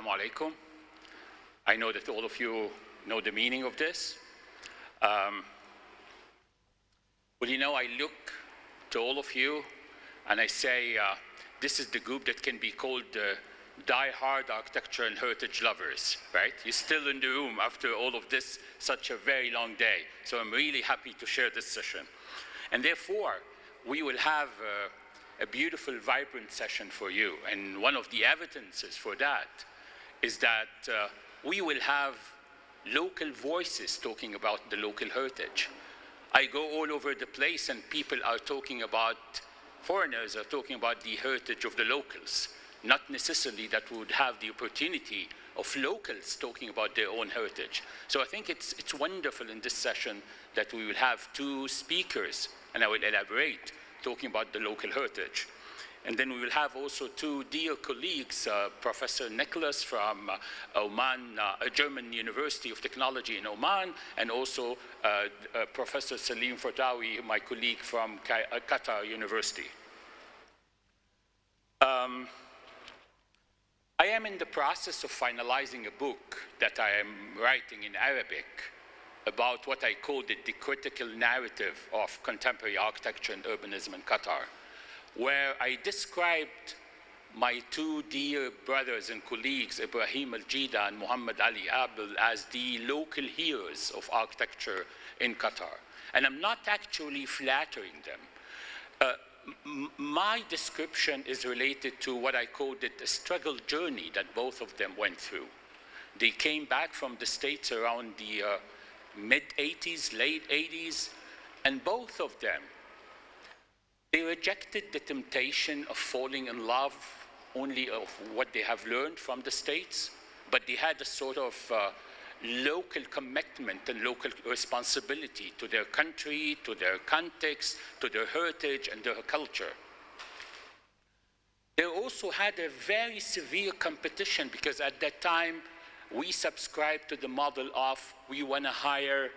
Assalamu alaikum. I know that all of you know the meaning of this. Well, you know, I look to all of you and I say, this is the group that can be called die-hard architecture and heritage lovers, right? You're still in the room after all of this, such a very long day. So I'm really happy to share this session. And therefore, we will have a beautiful, vibrant session for you. And one of the evidences for that is that we will have local voices talking about the local heritage. I go all over the place and people are talking about, foreigners are talking about the heritage of the locals, not necessarily that we would have the opportunity of locals talking about their own heritage. So I think it's wonderful in this session that we will have two speakers, and I will elaborate, talking about the local heritage. And then we will have also two dear colleagues, Professor Nicholas from Oman, a German University of Technology in Oman, and also Professor Salim Fortawi, my colleague from Qatar University. I am in the process of finalizing a book that I am writing in Arabic about what I call the critical narrative of contemporary architecture and urbanism in Qatar, where I described my two dear brothers and colleagues, Ibrahim Al-Jida and Muhammad Ali Abdul, as the local heroes of architecture in Qatar. And I'm not actually flattering them. My description is related to what I called the struggle journey that both of them went through. They came back from the States around the mid-80s, late 80s, and both of them, they rejected the temptation of falling in love only of what they have learned from the States, but they had a sort of local commitment and local responsibility to their country, to their context, to their heritage and their culture. They also had a very severe competition because at that time we subscribed to the model of we want to hire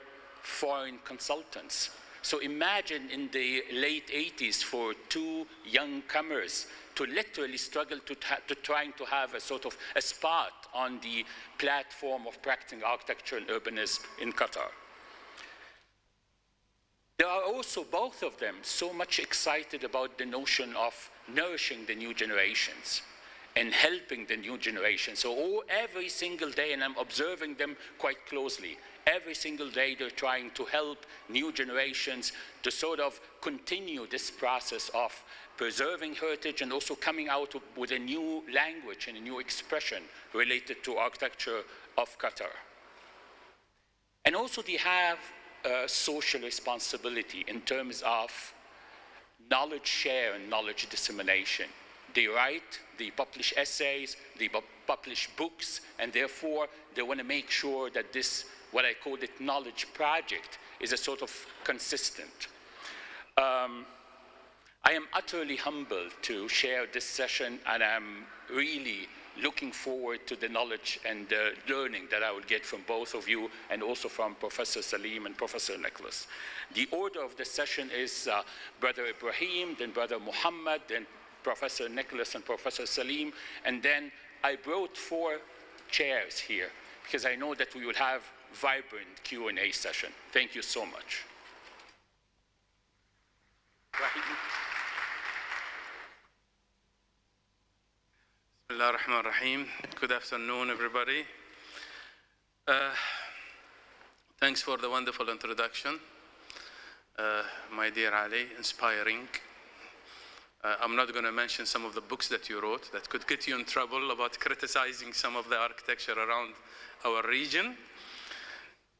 foreign consultants. So imagine in the late 80s for two youngcomers to literally struggle to trying to have a sort of a spot on the platform of practicing architecture and urbanism in Qatar. There are also both of them so much excited about the notion of nourishing the new generations and helping the new generation. So every single day, and I'm observing them quite closely, every single day they're trying to help new generations to sort of continue this process of preserving heritage and also coming out with a new language and a new expression related to architecture of Qatar. And also they have a social responsibility in terms of knowledge share and knowledge dissemination. They write, they publish essays, they publish books, and therefore they want to make sure that this, what I call it, knowledge project is a sort of consistent. I am utterly humbled to share this session, and I'm really looking forward to the knowledge and the learning that I will get from both of you and also from Professor Salim and Professor Nicholas. The order of the session is Brother Ibrahim, then Brother Muhammad, then Professor Nicholas and Professor Salim, and then I brought 4 chairs here because I know that we will have vibrant Q&A session. Thank you so much. Bismillah ar-Rahman ar-Rahim. Good afternoon, everybody. Thanks for the wonderful introduction. My dear Ali, inspiring. I'm not going to mention some of the books that you wrote that could get you in trouble about criticizing some of the architecture around our region,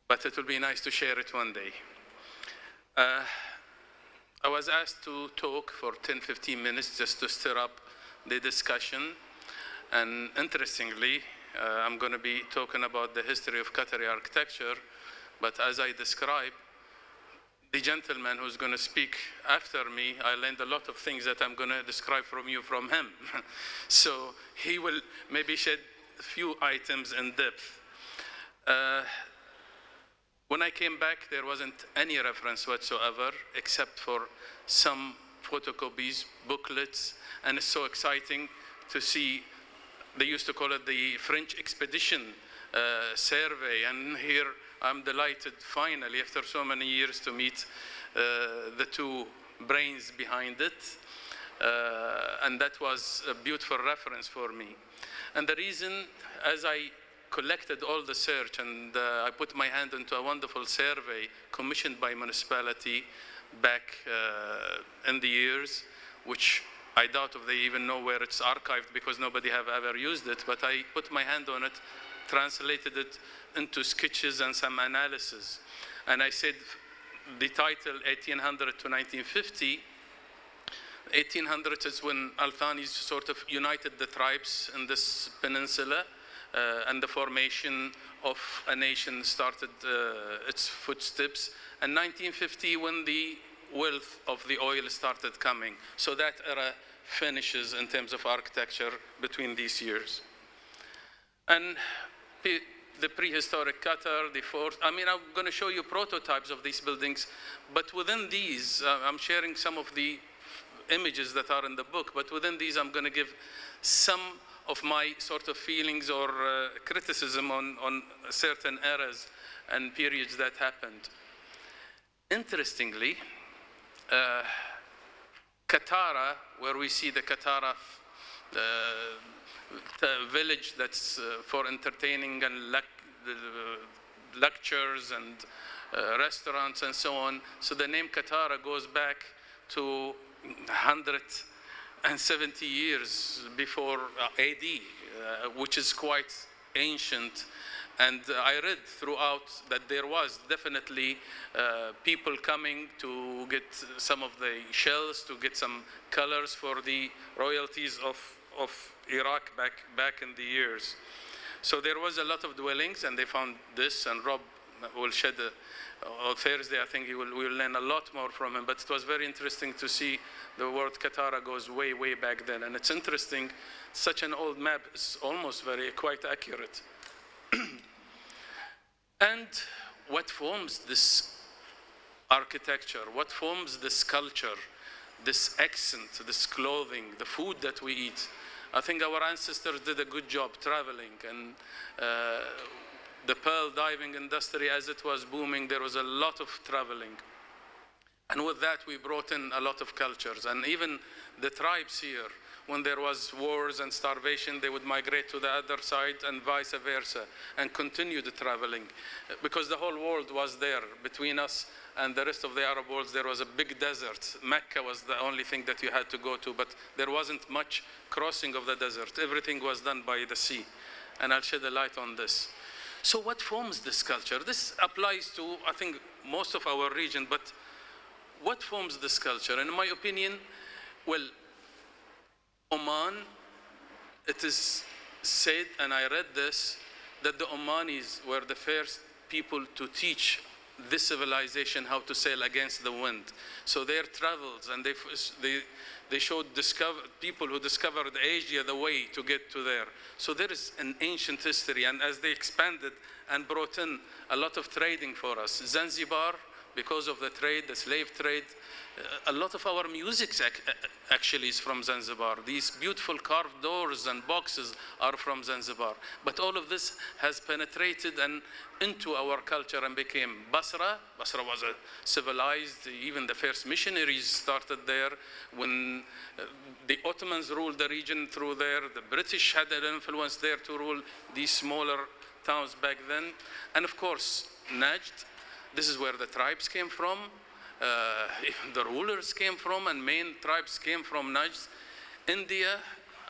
but it will be nice to share it one day. I was asked to talk for 10-15 minutes just to stir up the discussion, and interestingly, I'm going to be talking about the history of Qatari architecture, but as I described, the gentleman who's going to speak after me, I learned a lot of things that I'm going to describe from you from him. So he will maybe shed a few items in depth. When I came back, there wasn't any reference whatsoever, except for some photocopies, booklets, and it's so exciting to see they used to call it the French Expedition Survey. And here I'm delighted, finally, after so many years, to meet the two brains behind it. And that was a beautiful reference for me. And the reason, as I collected all the search and I put my hand into a wonderful survey commissioned by municipality back in the years, which I doubt if they even know where it's archived because nobody have ever used it, but I put my hand on it, translated it into sketches and some analysis. And I said the title 1800 to 1950. 1800 is when Al-Thani's sort of united the tribes in this peninsula, and the formation of a nation started its footsteps. And 1950 when the wealth of the oil started coming. So that era finishes in terms of architecture between these years. And the prehistoric Qatar, the fort, I mean, I'm going to show you prototypes of these buildings, but within these, I'm sharing some of the images that are in the book, but within these I'm going to give some of my sort of feelings or criticism on certain eras and periods that happened. Interestingly, Qatar, where we see the Qatar village that's for entertaining and lectures and restaurants and so on. So the name Qatar goes back to 170 years before AD, which is quite ancient. And I read throughout that there was definitely people coming to get some of the shells, to get some colors for the royalties of Iraq back in the years. So there was a lot of dwellings, and they found this, and Rob will shed on Thursday, I think we'll learn a lot more from him, but it was very interesting to see the word Qatar goes way, way back then. And it's interesting, such an old map is almost quite accurate. And what forms this architecture? What forms this culture, this accent, this clothing, the food that we eat? I think our ancestors did a good job traveling, and the pearl diving industry, as it was booming, there was a lot of traveling. And with that, we brought in a lot of cultures. And even the tribes here, when there was wars and starvation, they would migrate to the other side and vice versa, and continue the traveling. Because the whole world was there. Between us and the rest of the Arab world, there was a big desert. Mecca was the only thing that you had to go to, but there wasn't much crossing of the desert. Everything was done by the sea. And I'll shed a light on this. So what forms this culture? This applies to, I think, most of our region, but what forms this culture? In my opinion, well, Oman, it is said, and I read this, that the Omanis were the first people to teach this civilization how to sail against the wind. So their travels, and they showed people who discovered Asia the way to get to there. So there is an ancient history, and as they expanded and brought in a lot of trading for us. Zanzibar, because of the trade, the slave trade, a lot of our music actually is from Zanzibar. These beautiful carved doors and boxes are from Zanzibar. But all of this has penetrated and into our culture and became Basra. Basra was a civilized, even the first missionaries started there. When the Ottomans ruled the region through there, the British had an influence there to rule these smaller towns back then. And of course, Najd, this is where the tribes came from. The rulers came from, and main tribes came from Najd. India,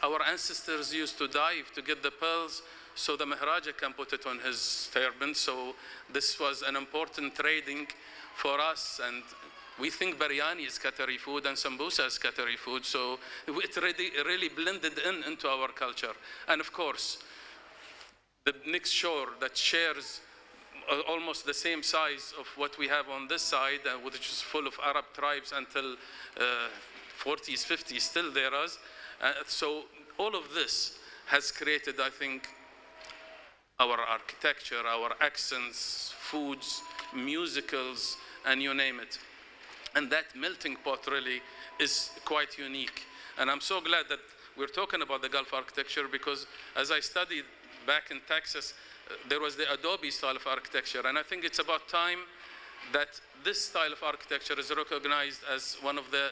our ancestors used to dive to get the pearls so the Maharaja can put it on his turban. So this was an important trading for us. And we think biryani is Qatari food and sambusa is Qatari food. So it really blended into our culture. And of course, the next shore that shares almost the same size of what we have on this side, which is full of Arab tribes until 40s, 50s, still there is. So all of this has created, I think, our architecture, our accents, foods, musicals, and you name it. And that melting pot really is quite unique. And I'm so glad that we're talking about the Gulf architecture because as I studied back in Texas, there was the Adobe style of architecture. And I think it's about time that this style of architecture is recognized as one of the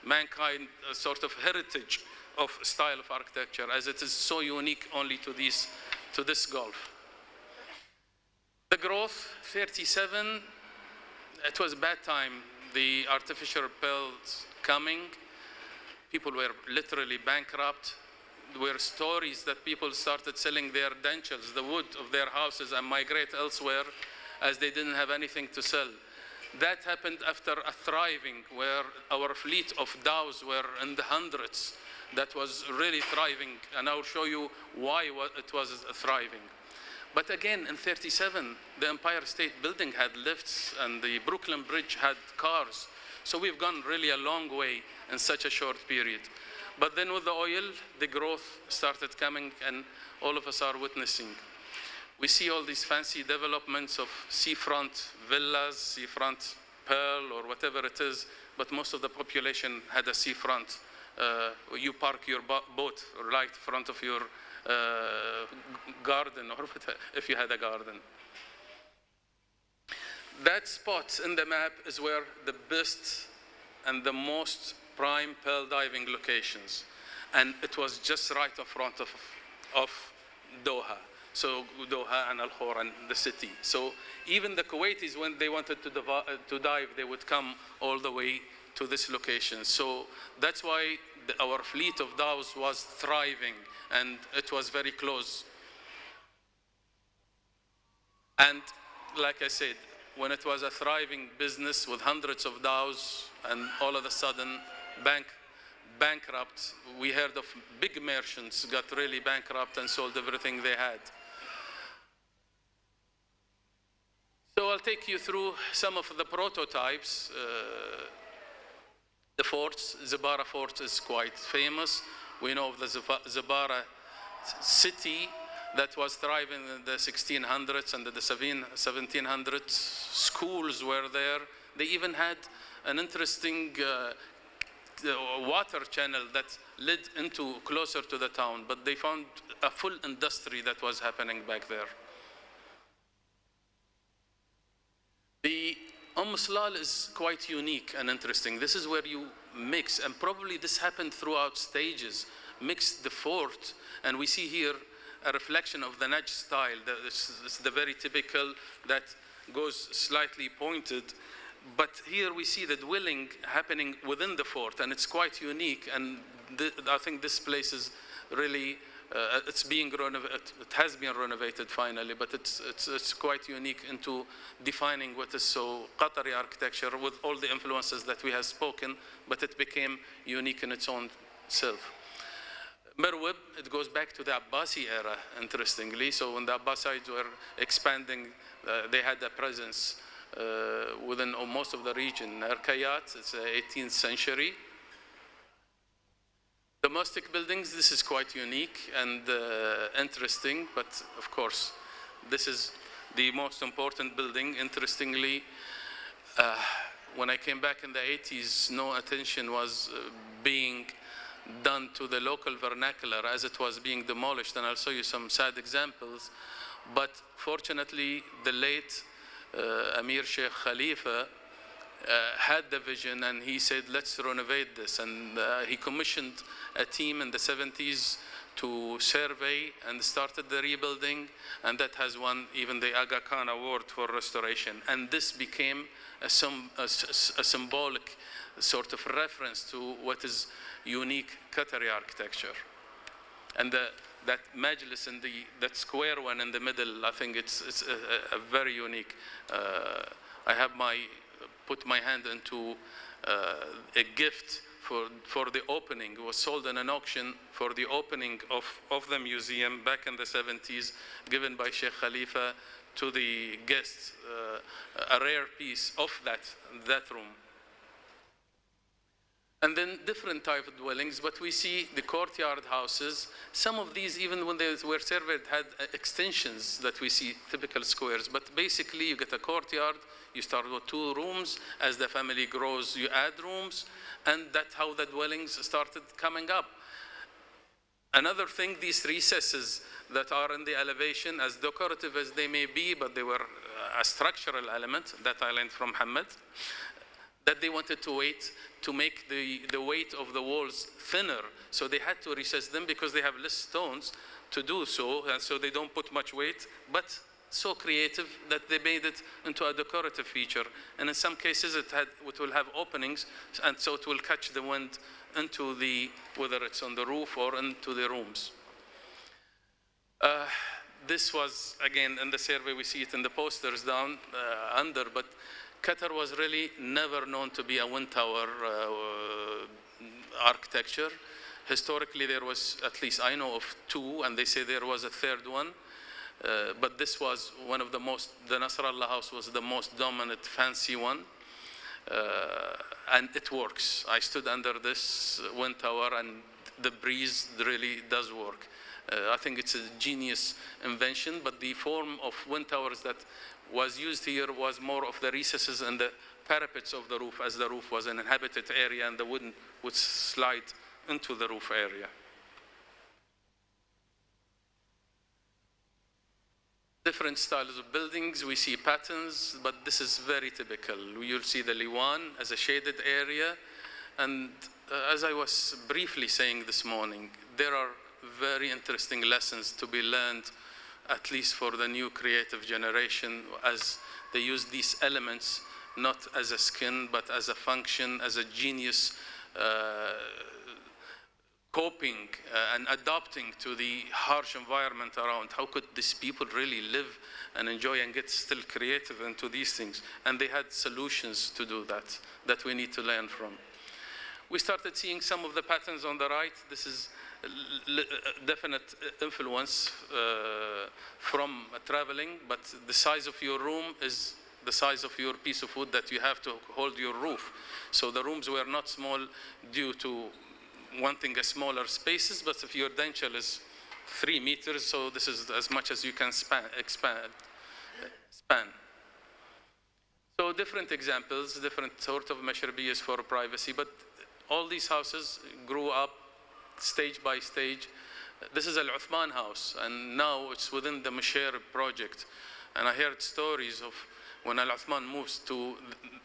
mankind sort of heritage of style of architecture, as it is so unique only to this Gulf. The growth, 37, it was a bad time. The artificial pearls coming, people were literally bankrupt. There were stories that people started selling their dentures, the wood of their houses, and migrate elsewhere as they didn't have anything to sell. That happened after a thriving, where our fleet of dhows were in the hundreds. That was really thriving, and I'll show you why it was thriving. But again, in 37, the Empire State Building had lifts, and the Brooklyn Bridge had cars. So we've gone really a long way in such a short period. But then with the oil, the growth started coming, and all of us are witnessing. We see all these fancy developments of seafront villas, seafront pearl, or whatever it is, but most of the population had a seafront. You park your boat right in front of your garden, or if you had a garden. That spot in the map is where the best and the most prime pearl diving locations. And it was just right in front of Doha. So Doha and Al-Khor and the city. So even the Kuwaitis, when they wanted to dive, they would come all the way to this location. So that's why our fleet of dhows was thriving, and it was very close. And like I said, when it was a thriving business with hundreds of dhows, and all of a sudden bankrupt, we heard of big merchants got really bankrupt and sold everything they had. So I'll take you through some of the prototypes. The forts, Zibara Fort is quite famous. We know of the Zibara city that was thriving in the 1600s and the 1700s. Schools were there. They even had an interesting water channel that led into closer to the town, but they found a full industry that was happening back there. The Slal is quite unique and interesting. This is where you mix, and probably this happened throughout stages, mix the fort, and we see here a reflection of the Najd style. It's the very typical that goes slightly pointed, but here we see the dwelling happening within the fort, and it's quite unique, and I think this place is really it's being renovated. It has been renovated finally, but it's quite unique into defining what is so Qatari architecture with all the influences that we have spoken, but it became unique in its own self. Marwib, it goes back to the Abbasi era, interestingly. So when the Abbasides were expanding, they had a presence within most of the region. Erkayat, it's the 18th century. Domestic buildings, this is quite unique and interesting, but of course, this is the most important building. Interestingly, when I came back in the 80s, no attention was being done to the local vernacular as it was being demolished, and I'll show you some sad examples. But fortunately, the late Amir Sheikh Khalifa had the vision, and he said, let's renovate this. And he commissioned a team in the 70s to survey and started the rebuilding, and that has won even the Aga Khan Award for restoration. And this became a symbolic sort of reference to what is unique Qatari architecture. And that majlis in that square one in the middle, I think it's a very unique. I have put my hand into a gift for the opening. It was sold in an auction for the opening of the museum back in the 70s, given by Sheikh Khalifa to the guests, a rare piece of that room. And then different type of dwellings, but we see the courtyard houses. Some of these, even when they were surveyed, had extensions that we see, typical squares. But basically, you get a courtyard, you start with 2 rooms. As the family grows, you add rooms, and that's how the dwellings started coming up. Another thing, these recesses that are in the elevation, as decorative as they may be, but they were a structural element that I learned from Muhammad, that they wanted to make the weight of the walls thinner. So they had to recess them because they have less stones to do so, and so they don't put much weight, but so creative that they made it into a decorative feature. And in some cases it will have openings, and so it will catch the wind into whether it's on the roof or into the rooms. This was, again, in the survey, we see it in the posters down under, but Qatar was really never known to be a wind tower architecture. Historically, there was, at least I know of 2, and they say there was a 3rd one. But this was one of the most, the Nasrallah house was the most dominant, fancy one. And it works. I stood under this wind tower, and the breeze really does work. I think it's a genius invention, but the form of wind towers that was used here was more of the recesses and the parapets of the roof, as the roof was an inhabited area and the wind would slide into the roof area. Different styles of buildings, we see patterns, but this is very typical. You'll see the Liwan as a shaded area, and as I was briefly saying this morning, there are very interesting lessons to be learned, at least for the new creative generation, as they use these elements not as a skin, but as a function, as a genius, coping and adapting to the harsh environment around. How could these people really live and enjoy and get still creative into these things? And they had solutions to do that we need to learn from. We started seeing some of the patterns on the right. This is definite influence from traveling, but the size of your room is the size of your piece of wood that you have to hold your roof. So the rooms were not small due to wanting a smaller spaces, but if your denture is 3 meters, so this is as much as you can span. So different examples, different sort of measurables for privacy, but all these houses grew up stage by stage. This is Al-Uthman house, and now it's within the Musharraf project. And I heard stories of when Al-Uthman moves to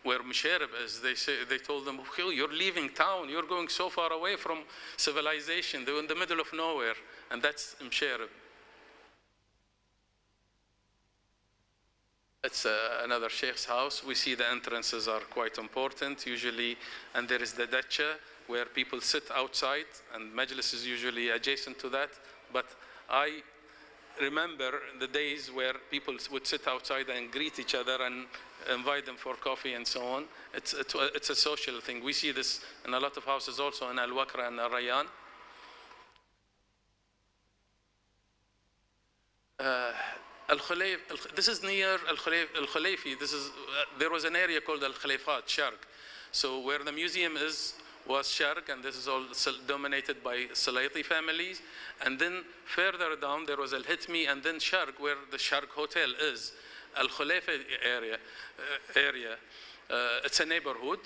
where Musharraf is, they told them, oh, you're leaving town, you're going so far away from civilization, they're in the middle of nowhere, and that's Musharraf. It's another sheikh's house. We see the entrances are quite important, usually, and there is the dacha, where people sit outside, and majlis is usually adjacent to that. But I remember the days where people would sit outside and greet each other and invite them for coffee and so on. It's a social thing. We see this in a lot of houses also in Al-Wakra and Al-Rayyan. This is near Al-Khalifi. There was an area called Al-Khalifat, Sharq. So where the museum was Sharq, and this is all dominated by Salaiti families. And then further down, there was Al-Hitmi, and then Sharq, where the Sharq Hotel is. Al-Khalifa area. It's a neighborhood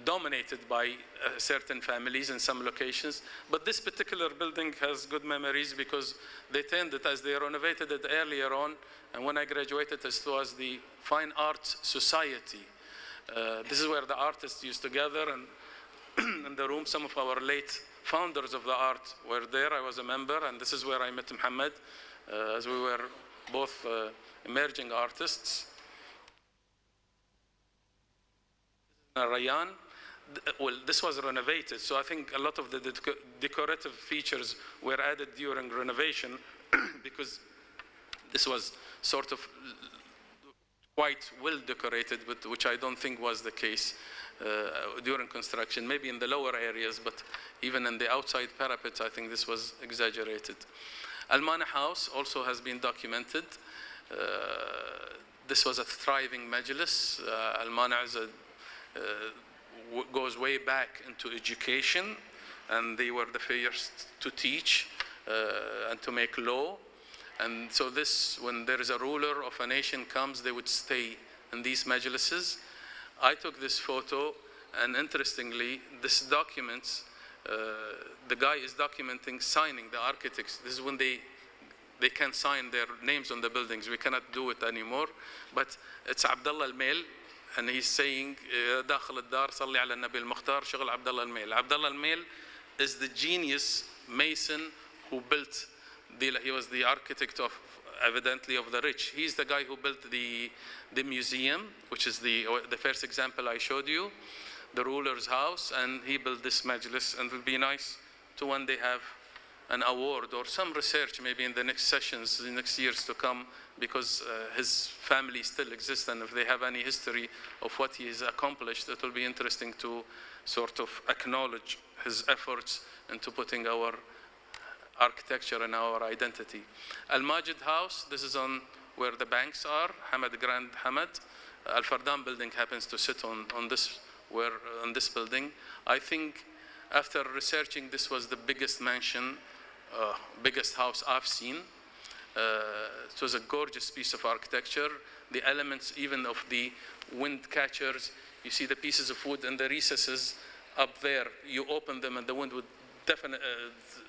dominated by certain families in some locations. But this particular building has good memories because they turned it, as they renovated it earlier on, and when I graduated, it was the Fine Arts Society. This is where the artists used to gather, and in the room, some of our late founders of the art were there. I was a member, and this is where I met Muhammad, as we were both emerging artists. Rayyan, well, this was renovated, so I think a lot of the decorative features were added during renovation because this was sort of quite well decorated, but which I don't think was the case during construction, maybe in the lower areas, but even in the outside parapets, I think this was exaggerated. Al-Mana house also has been documented. This was a thriving majlis. Al-Mana goes way back into education, and they were the first to teach and to make law. And so this, when there is a ruler of a nation comes, they would stay in these majlises. I took this photo, and interestingly, this documents the guy is documenting signing, the architects. This is when they can sign their names on the buildings. We cannot do it anymore. But it's Abdullah al-Mail, and he's saying, داخل الدار صلي على النبي المختار شغل عبد الله الميل. Abdullah al-Mail is the genius mason who built, he was the architect of, evidently, of the rich. He's the guy who built the museum, which is the first example I showed you, the ruler's house, and he built this majlis, and it will be nice to one day have an award or some research maybe in the next sessions, in the next years to come, because his family still exists, and if they have any history of what he has accomplished, it will be interesting to sort of acknowledge his efforts into putting our architecture and our identity. Al-Majid House, this is on where the banks are, Hamad Grand Hamad. Al-Fardan building happens to sit on this building. I think after researching, this was the biggest mansion, biggest house I've seen. It was a gorgeous piece of architecture. The elements even of the wind catchers, you see the pieces of wood in the recesses up there, you open them and the wind would definitely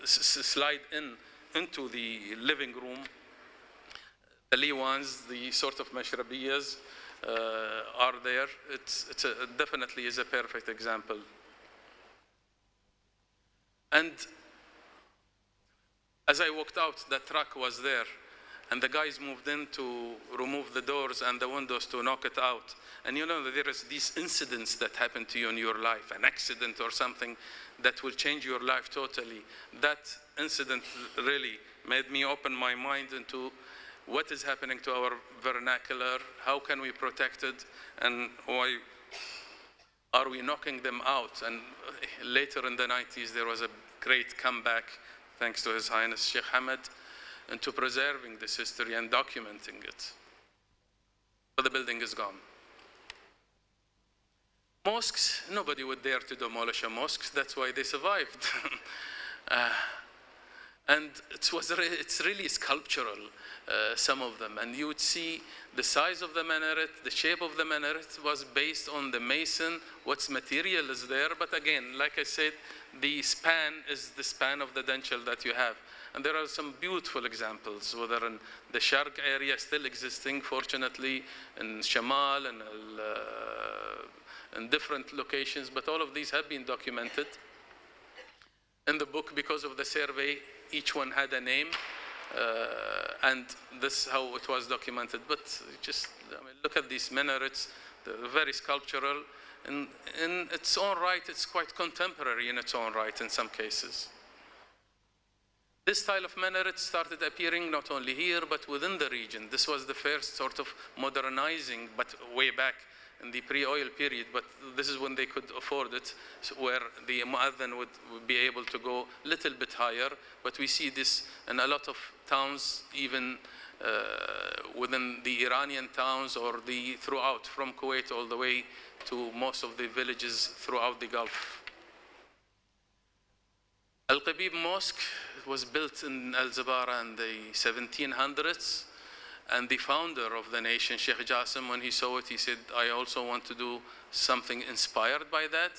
slide into the living room. The liwans, the sort of mashrabiyas are there. It definitely is a perfect example. And as I walked out, the truck was there, and the guys moved in to remove the doors and the windows to knock it out. And you know that there is these incidents that happen to you in your life, an accident or something that will change your life totally. That incident really made me open my mind into what is happening to our vernacular, how can we protect it, and why are we knocking them out? And later in the 90s, there was a great comeback, thanks to His Highness Sheikh Hamad, into preserving this history and documenting it. But the building is gone. Mosques, nobody would dare to demolish a mosque. That's why they survived. And it's really sculptural, some of them. And you would see the size of the minaret, the shape of the minaret was based on the mason, what's material is there. But again, like I said, the span is the span of the dentil that you have. And there are some beautiful examples, whether in the Sharq area still existing, fortunately, in Shamal and in different locations, but all of these have been documented. In the book, because of the survey, each one had a name, and this is how it was documented. But just look at these minarets, they're very sculptural. In its own right, it's quite contemporary in its own right in some cases. This style of minaret started appearing not only here, but within the region. This was the first sort of modernizing, but way back in the pre-oil period, but this is when they could afford it, where the mu'adhan would be able to go a little bit higher. But we see this in a lot of towns, even within the Iranian towns or throughout, from Kuwait all the way to most of the villages throughout the Gulf. Al-Qabib Mosque was built in Al-Zabara in the 1700s. And the founder of the nation, Sheikh Jassim, when he saw it, he said, I also want to do something inspired by that.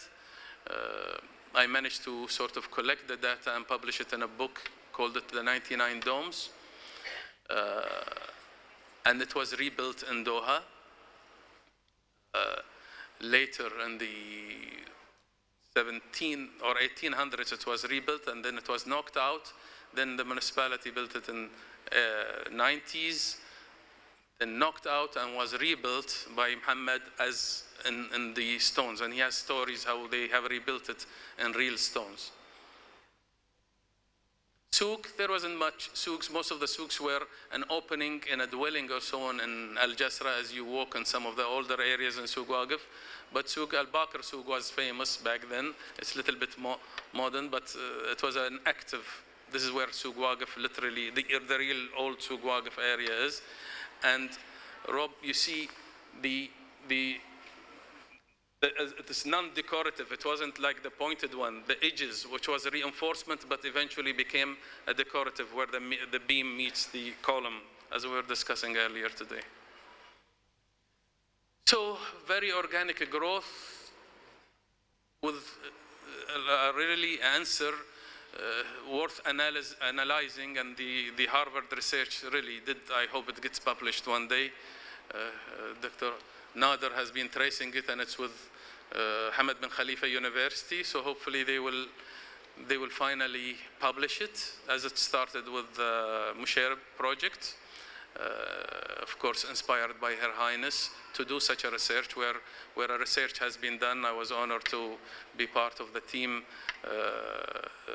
I managed to sort of collect the data and publish it in a book, called it The 99 Domes. And it was rebuilt in Doha. Later in the 17 or 1800s, it was rebuilt, and then it was knocked out. Then the municipality built it in 90s. Then knocked out and was rebuilt by Muhammad as in the stones. And he has stories how they have rebuilt it in real stones. Souk, there wasn't much souks. Most of the souks were an opening in a dwelling or so on in Al-Jasra as you walk in some of the older areas in Souk Waqif. But Souk Al-Bakr Souk was famous back then. It's a little bit more modern, but it was an active. This is where Souk Waqif, literally, the real old Souk Waqif area is. And Rob, you see it's non-decorative. It wasn't like the pointed one, the edges, which was a reinforcement, but eventually became a decorative where the beam meets the column, as we were discussing earlier today. So very organic growth with really answer worth analyzing, and the Harvard research really did. I hope it gets published one day. Dr. Nader has been tracing it, and it's with Hamad bin Khalifa University, so hopefully they will finally publish it, as it started with the Musharraf project, of course inspired by Her Highness to do such a research where a research has been done. I was honored to be part of the team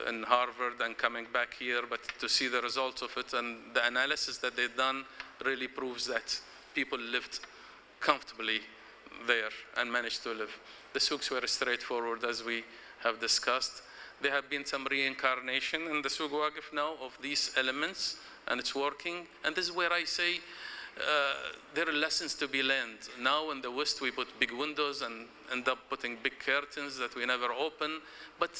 in Harvard and coming back here, but to see the results of it and the analysis that they've done really proves that people lived comfortably there and managed to live. The souks were straightforward, as we have discussed. There have been some reincarnation in the Souk Waqif now of these elements, and it's working. And this is where I say there are lessons to be learned. Now in the West, we put big windows and end up putting big curtains that we never open. But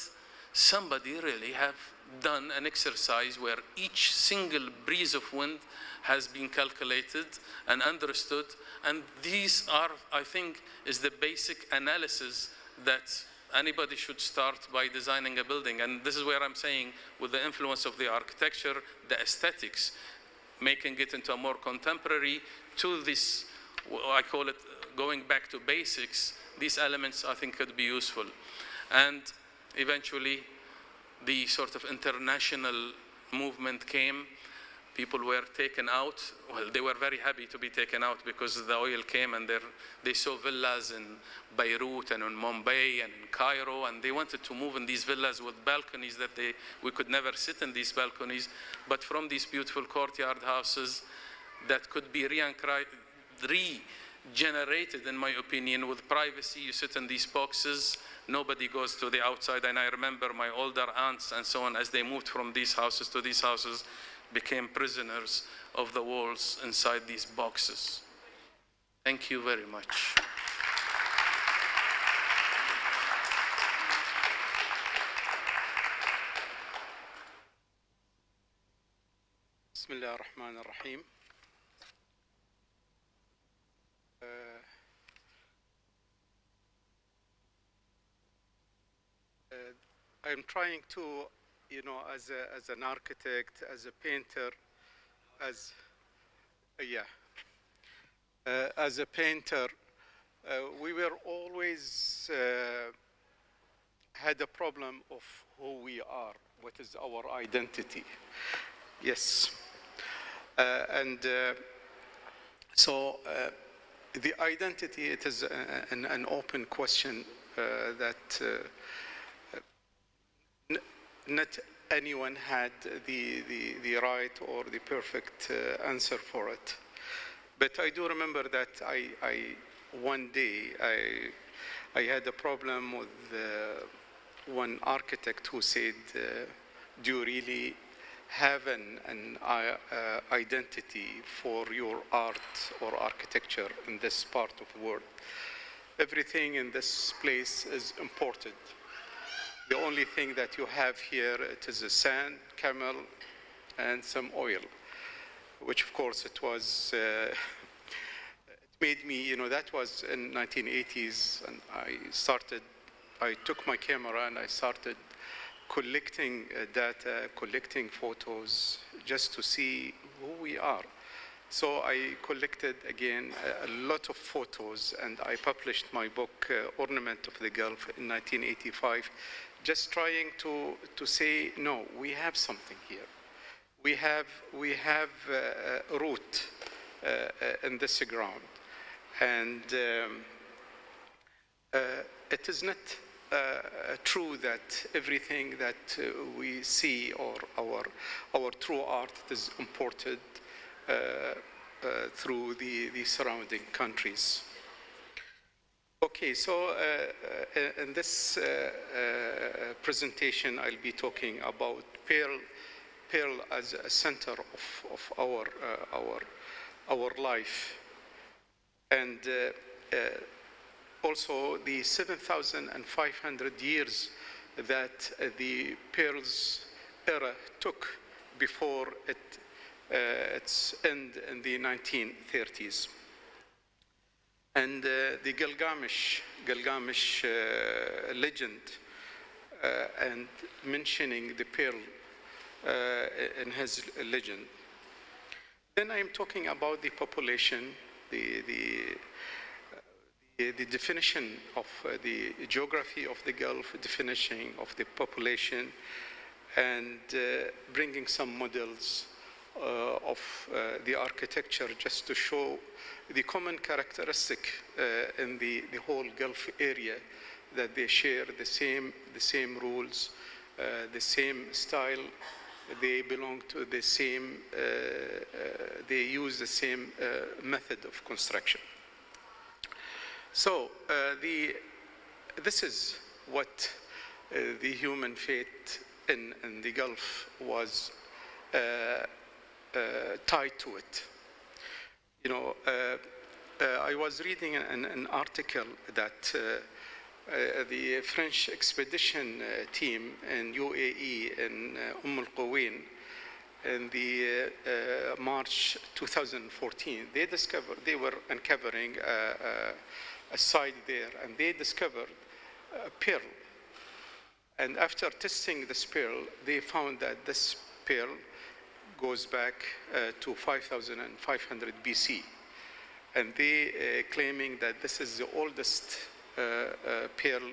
somebody really have done an exercise where each single breeze of wind has been calculated and understood. And these are, I think, is the basic analysis that anybody should start by designing a building. And this is where I'm saying, with the influence of the architecture, the aesthetics, making it into a more contemporary to this, I call it going back to basics, these elements I think could be useful. And eventually the sort of international movement came. People were taken out. Well, they were very happy to be taken out because the oil came, and they saw villas in Beirut and in Mumbai and in Cairo, and they wanted to move in these villas with balconies that we could never sit in these balconies. But from these beautiful courtyard houses that could be regenerated, in my opinion, with privacy. You sit in these boxes, nobody goes to the outside. And I remember my older aunts and so on, as they moved from these houses to these houses, became prisoners of the walls inside these boxes. Thank you very much. Bismillah ar-Rahman ar-Rahim. I'm trying to, as an architect, as a painter, as a painter, we were always had a problem of who we are, what is our identity. Yes. So the identity, it is an open question that not anyone had the right or the perfect answer for it. But I do remember that one day I had a problem with one architect who said, do you really have an identity for your art or architecture in this part of the world? Everything in this place is imported. The only thing that you have here, it is a sand, camel, and some oil, which of course it was, it made me, that was in 1980s, and I took my camera and I started collecting data, collecting photos, just to see who we are. So I collected, again, a lot of photos, and I published my book, Ornament of the Gulf, in 1985, just trying to say, no, we have something here. We have a root in this ground. And it is not true that everything that we see or our true art is imported through the surrounding countries. Okay, so in this presentation, I'll be talking about Pearl as a center of our life, and also the 7,500 years that the Pearl's era took before its end in the 1930s. And the Gilgamesh legend and mentioning the pearl in his legend. Then I'm talking about the population, the definition of the geography of the Gulf, definition of the population, and bringing some models of the architecture just to show the common characteristic in the whole Gulf area, that they share the same rules, the same style, they belong to the same, they use the same method of construction. So this is what the human fate in the Gulf was tied to it. You know, I was reading an article that the French expedition team in UAE in Al-Qawain in the March 2014, they were uncovering a site there, and they discovered a pearl. And after testing this pearl, they found that this pearl goes back to 5,500 BC. And they claiming that this is the oldest pearl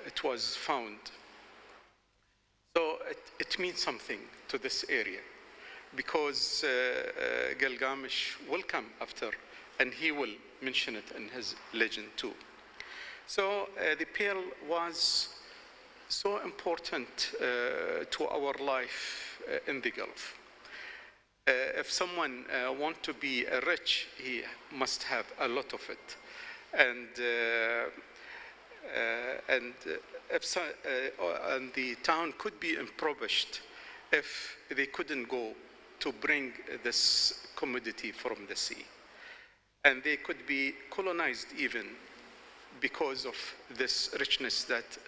it was found. So it means something to this area, because Gilgamesh will come after, and he will mention it in his legend too. So the pearl was so important to our life in the Gulf. If someone wants to be rich, he must have a lot of it. And the town could be impoverished if they couldn't go to bring this commodity from the sea. And they could be colonized even because of this richness that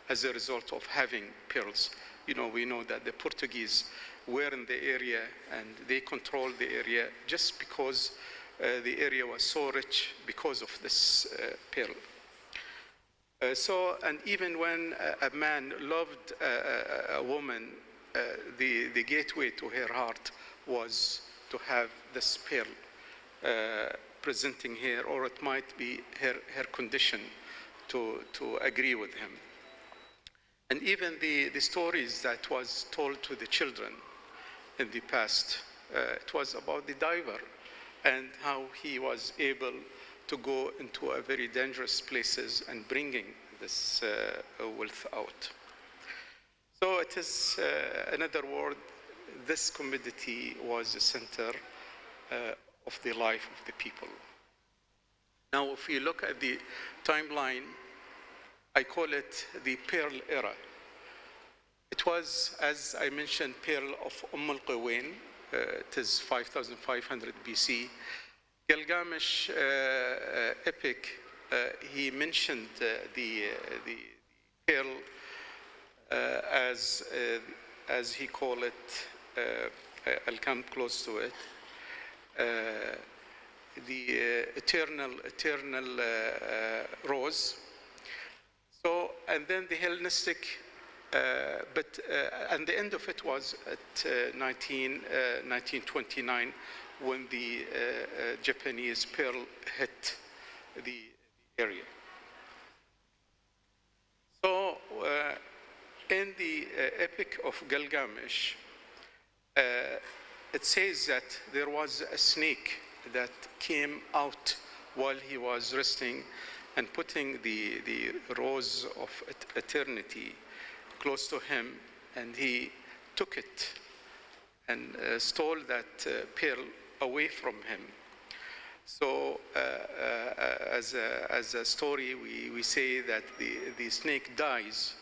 as a result of having pearls. You know, we know that the Portuguese were in the area and they controlled the area just because the area was so rich because of this pearl. And even when a man loved a woman, the gateway to her heart was to have this pearl presenting her, or it might be her condition to agree with him. And even the stories that was told to the children in the past, it was about the diver and how he was able to go into a very dangerous places and bringing this wealth out. So it is, in other words, this commodity was the center of the life of the people. Now, if you look at the timeline, I call it the Pearl Era. It was, as I mentioned, Pearl of Al-Qawain. It is 5,500 BC. Gilgamesh epic, he mentioned the pearl as he called it, I'll come close to it, the eternal rose. So, and then the Hellenistic, and the end of it was at 1929, when the Japanese pearl hit the area. So, in the Epic of Gilgamesh, it says that there was a snake that came out while he was resting and putting the rose of eternity close to him, and he took it and stole that pearl away from him. So as a story, we say that the snake dies,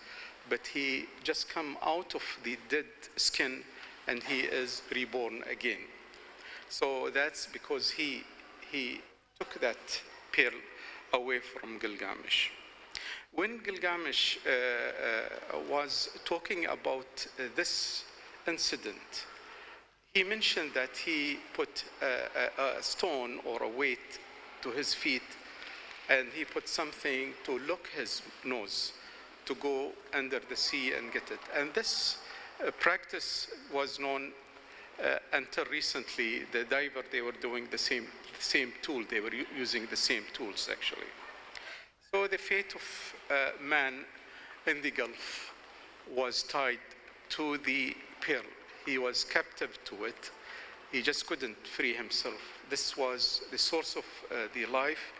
but he just come out of the dead skin and he is reborn again. So that's because he took that pearl away from Gilgamesh. When Gilgamesh was talking about this incident, he mentioned that he put a stone or a weight to his feet, and he put something to lock his nose to go under the sea and get it. And this practice was known until recently. The diver, they were doing the same tool. They were using the same tools, actually. So the fate of man in the Gulf was tied to the pearl. He was captive to it. He just couldn't free himself. This was the source of the life.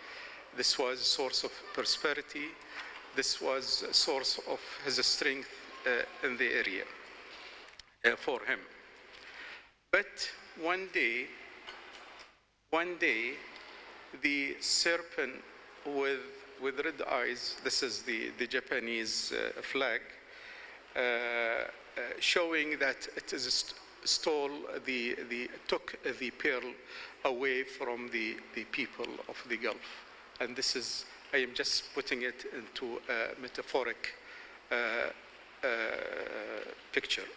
This was a source of prosperity. This was a source of his strength in the area for him. But one day, the serpent with red eyes, this is the Japanese flag, showing that it is took the pearl away from the people of the Gulf. And this is, I am just putting it into a metaphoric picture.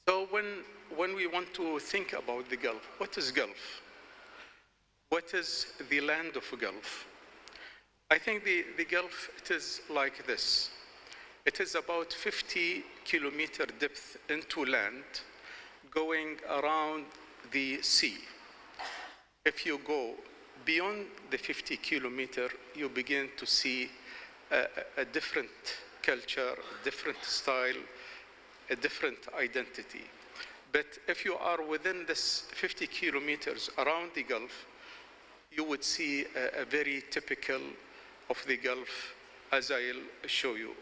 So when we want to think about the Gulf, what is Gulf? What is the land of Gulf? I think the Gulf, it is like this. It is about 50-kilometer depth into land, going around the sea. If you go beyond the 50-kilometer, you begin to see a different culture, a different style, a different identity. But if you are within this 50 kilometers around the Gulf, you would see a very typical of the Gulf, as I'll show you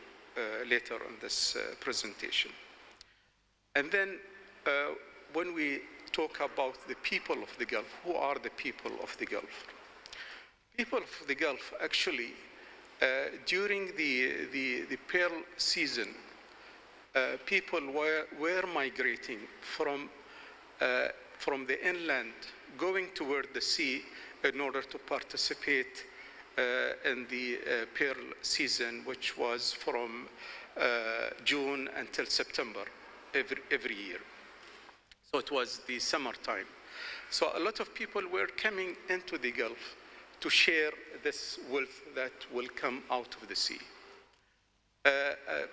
later on this presentation. And then when we talk about the people of the Gulf, who are the people of the Gulf? People of the Gulf, actually, during the pearl season, people were migrating from the inland, going toward the sea in order to participate in the pearl season, which was from June until September every year. So it was the summertime. So a lot of people were coming into the Gulf to share this wealth that will come out of the sea.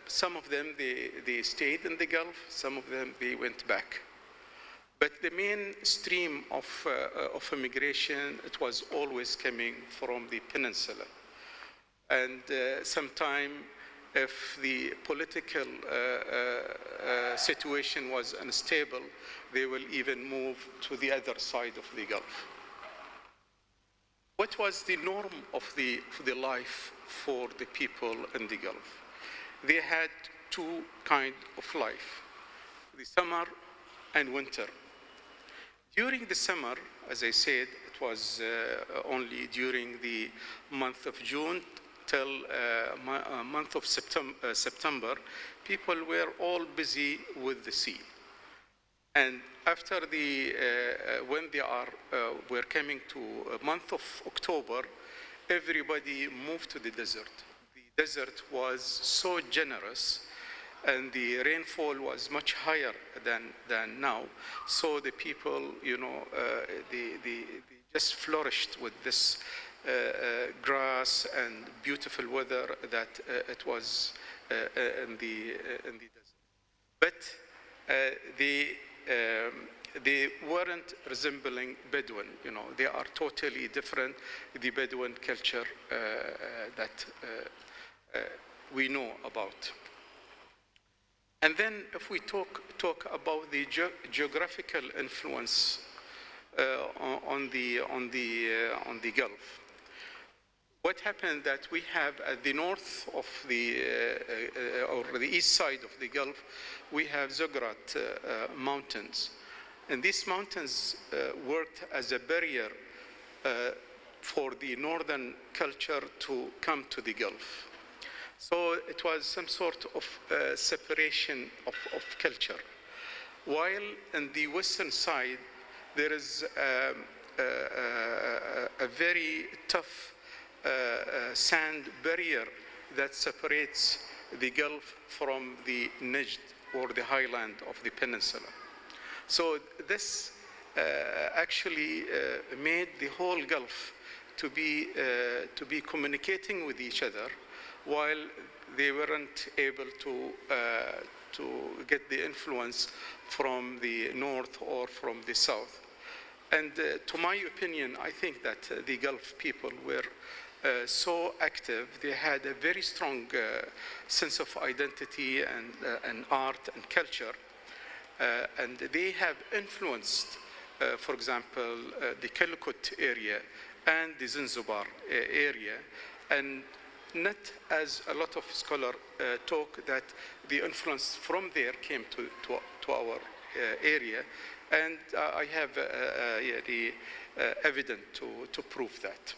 Some of them, they stayed in the Gulf. Some of them, they went back. But the main stream of immigration, it was always coming from the peninsula. And sometime, if the political situation was unstable, they will even move to the other side of the Gulf. What was the norm of the life for the people in the Gulf? They had two kinds of life, the summer and winter. During the summer, as I said, it was only during the month of June till month of September, people were all busy with the sea. And after when they were coming to a month of October, everybody moved to the desert. The desert was so generous, and the rainfall was much higher than now. So the people, they just flourished with this grass and beautiful weather that it was in the desert. But they weren't resembling Bedouin. They are totally different, the Bedouin culture that we know about. And then if we talk about the geographical influence on the Gulf, what happened that we have at the north of or the east side of the Gulf, we have Zograt mountains. And these mountains worked as a barrier for the northern culture to come to the Gulf. So it was some sort of separation of culture. While in the western side, there is a very tough sand barrier that separates the Gulf from the Najd, or the highland of the peninsula. So this actually made the whole Gulf to be communicating with each other, while they weren't able to get the influence from the north or from the south. And to my opinion, I think that the Gulf people were so active. They had a very strong sense of identity and art and culture. And they have influenced, for example, the Calicut area and the Zanzibar area. And not as a lot of scholars talk that the influence from there came to our area. And I have the evidence to prove that.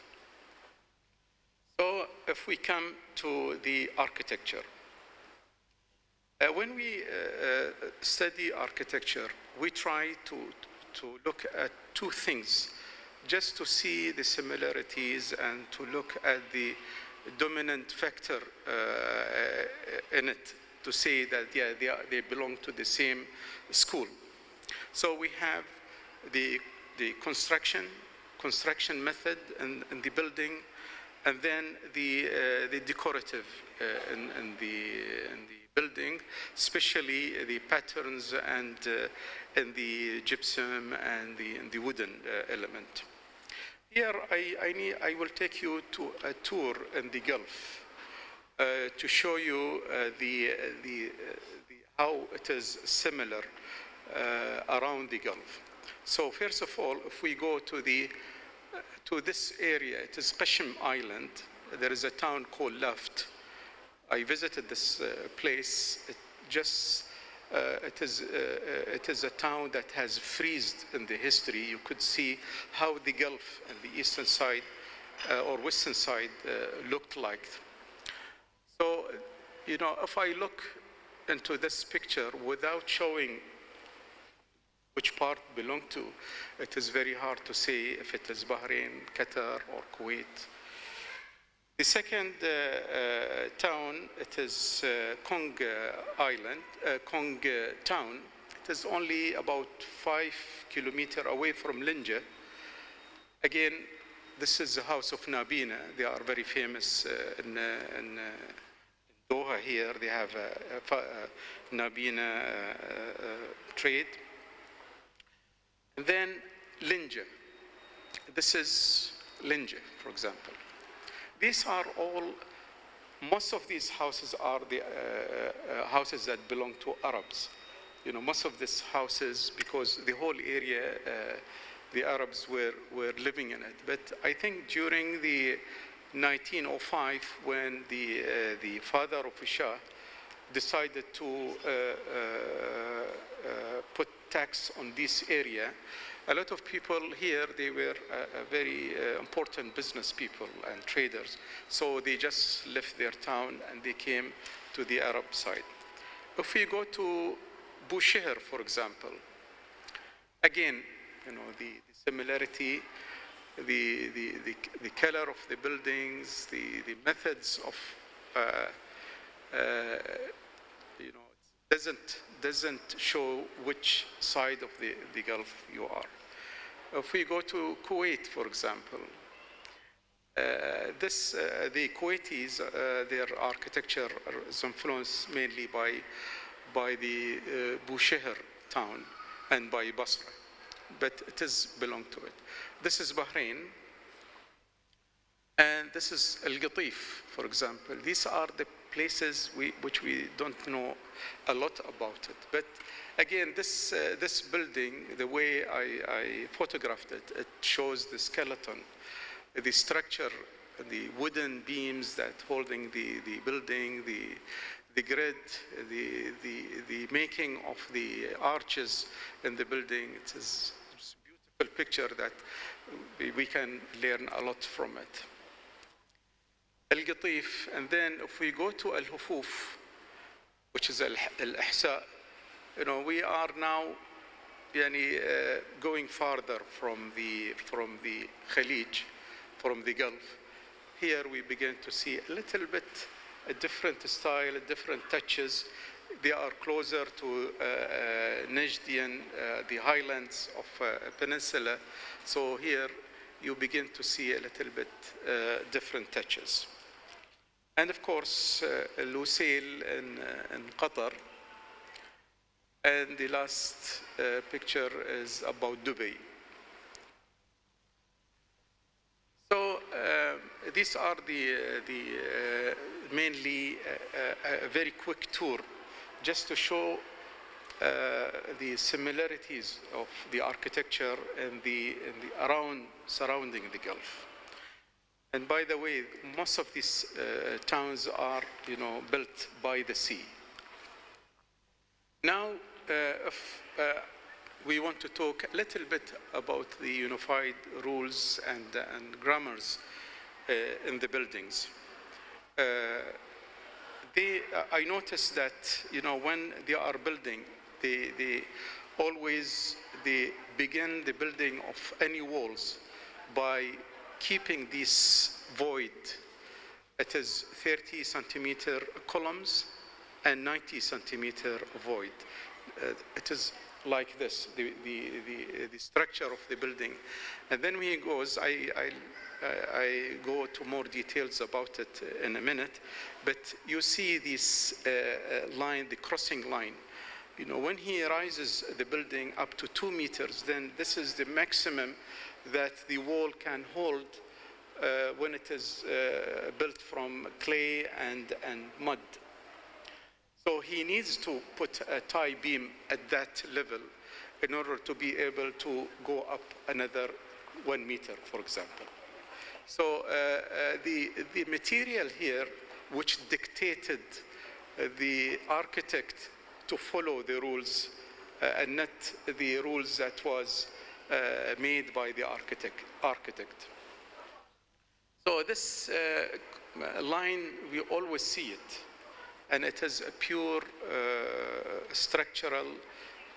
So if we come to the architecture, when we study architecture, we try to look at two things, just to see the similarities and to look at the dominant factor in it, to say that, yeah, they belong to the same school. So we have the construction method in the building, and then the decorative in the building, especially the patterns and the gypsum and the wooden element. Here I will take you to a tour in the Gulf to show you how it is similar around the Gulf. So first of all, if we go to this area, it is Qashm Island. There is a town called Laft. I visited this place. It is a town that has freezed in the history. You could see how the Gulf and the eastern side or western side looked like. So, you know, if I look into this picture without showing which part belonged to, it is very hard to say if it is Bahrain, Qatar, or Kuwait. The second town, it is Kong Island, Kong Town. It is only about 5 kilometers away from Linja. Again, this is the house of Novena. They are very famous in Doha here. They have a Novena trade. And then Linja. This is Linja, for example. These are all, most of these houses are the houses that belong to Arabs. You know, most of these houses, because the whole area, the Arabs were living in it. But I think during the 1905, when the father of Shah decided to put tax on this area, a lot of people here, they were very important business people and traders. So they just left their town and they came to the Arab side. If we go to Bushehr, for example, again, you know, the similarity, the color of the buildings, the methods of, you know, doesn't show which side of the Gulf you are. If we go to Kuwait, for example, the Kuwaitis, their architecture is influenced mainly by the Bushehr town and by Basra, but it does belong to it. This is Bahrain, and this is Al-Qatif, for example. These are the places which we don't know a lot about it. But again, this building, the way I photographed it, it shows the skeleton, the structure, the wooden beams that holding the building, the grid, the making of the arches in the building. It is a beautiful picture that we can learn a lot from it. Al-Qatif, and then if we go to Al-Hufuf, which is Al-Ihsa, you know, we are now going farther from the Khalij, from the Gulf. Here we begin to see a little bit a different style, different touches. They are closer to Najdian, the highlands of peninsula. So here you begin to see a little bit different touches. And of course, Lusail in Qatar. And the last picture is about Dubai. So these are the mainly a very quick tour, just to show the similarities of the architecture and the surrounding the Gulf. And by the way, most of these towns are, built by the sea. Now, if we want to talk a little bit about the unified rules and grammars in the buildings. I noticed that, when they are building, they always begin the building of any walls by keeping this void. It is 30 centimeter columns and 90 centimeter void. It is like this, the structure of the building. And then when he goes, I go to more details about it in a minute, but you see this line, the crossing line. When he rises the building up to 2 meters, then this is the maximum that the wall can hold when it is built from clay and mud. So he needs to put a tie beam at that level in order to be able to go up another 1 meter, for example. So the material here, which dictated the architect to follow the rules and not the rules that was made by the architect. So this line, we always see it, and it is a pure structural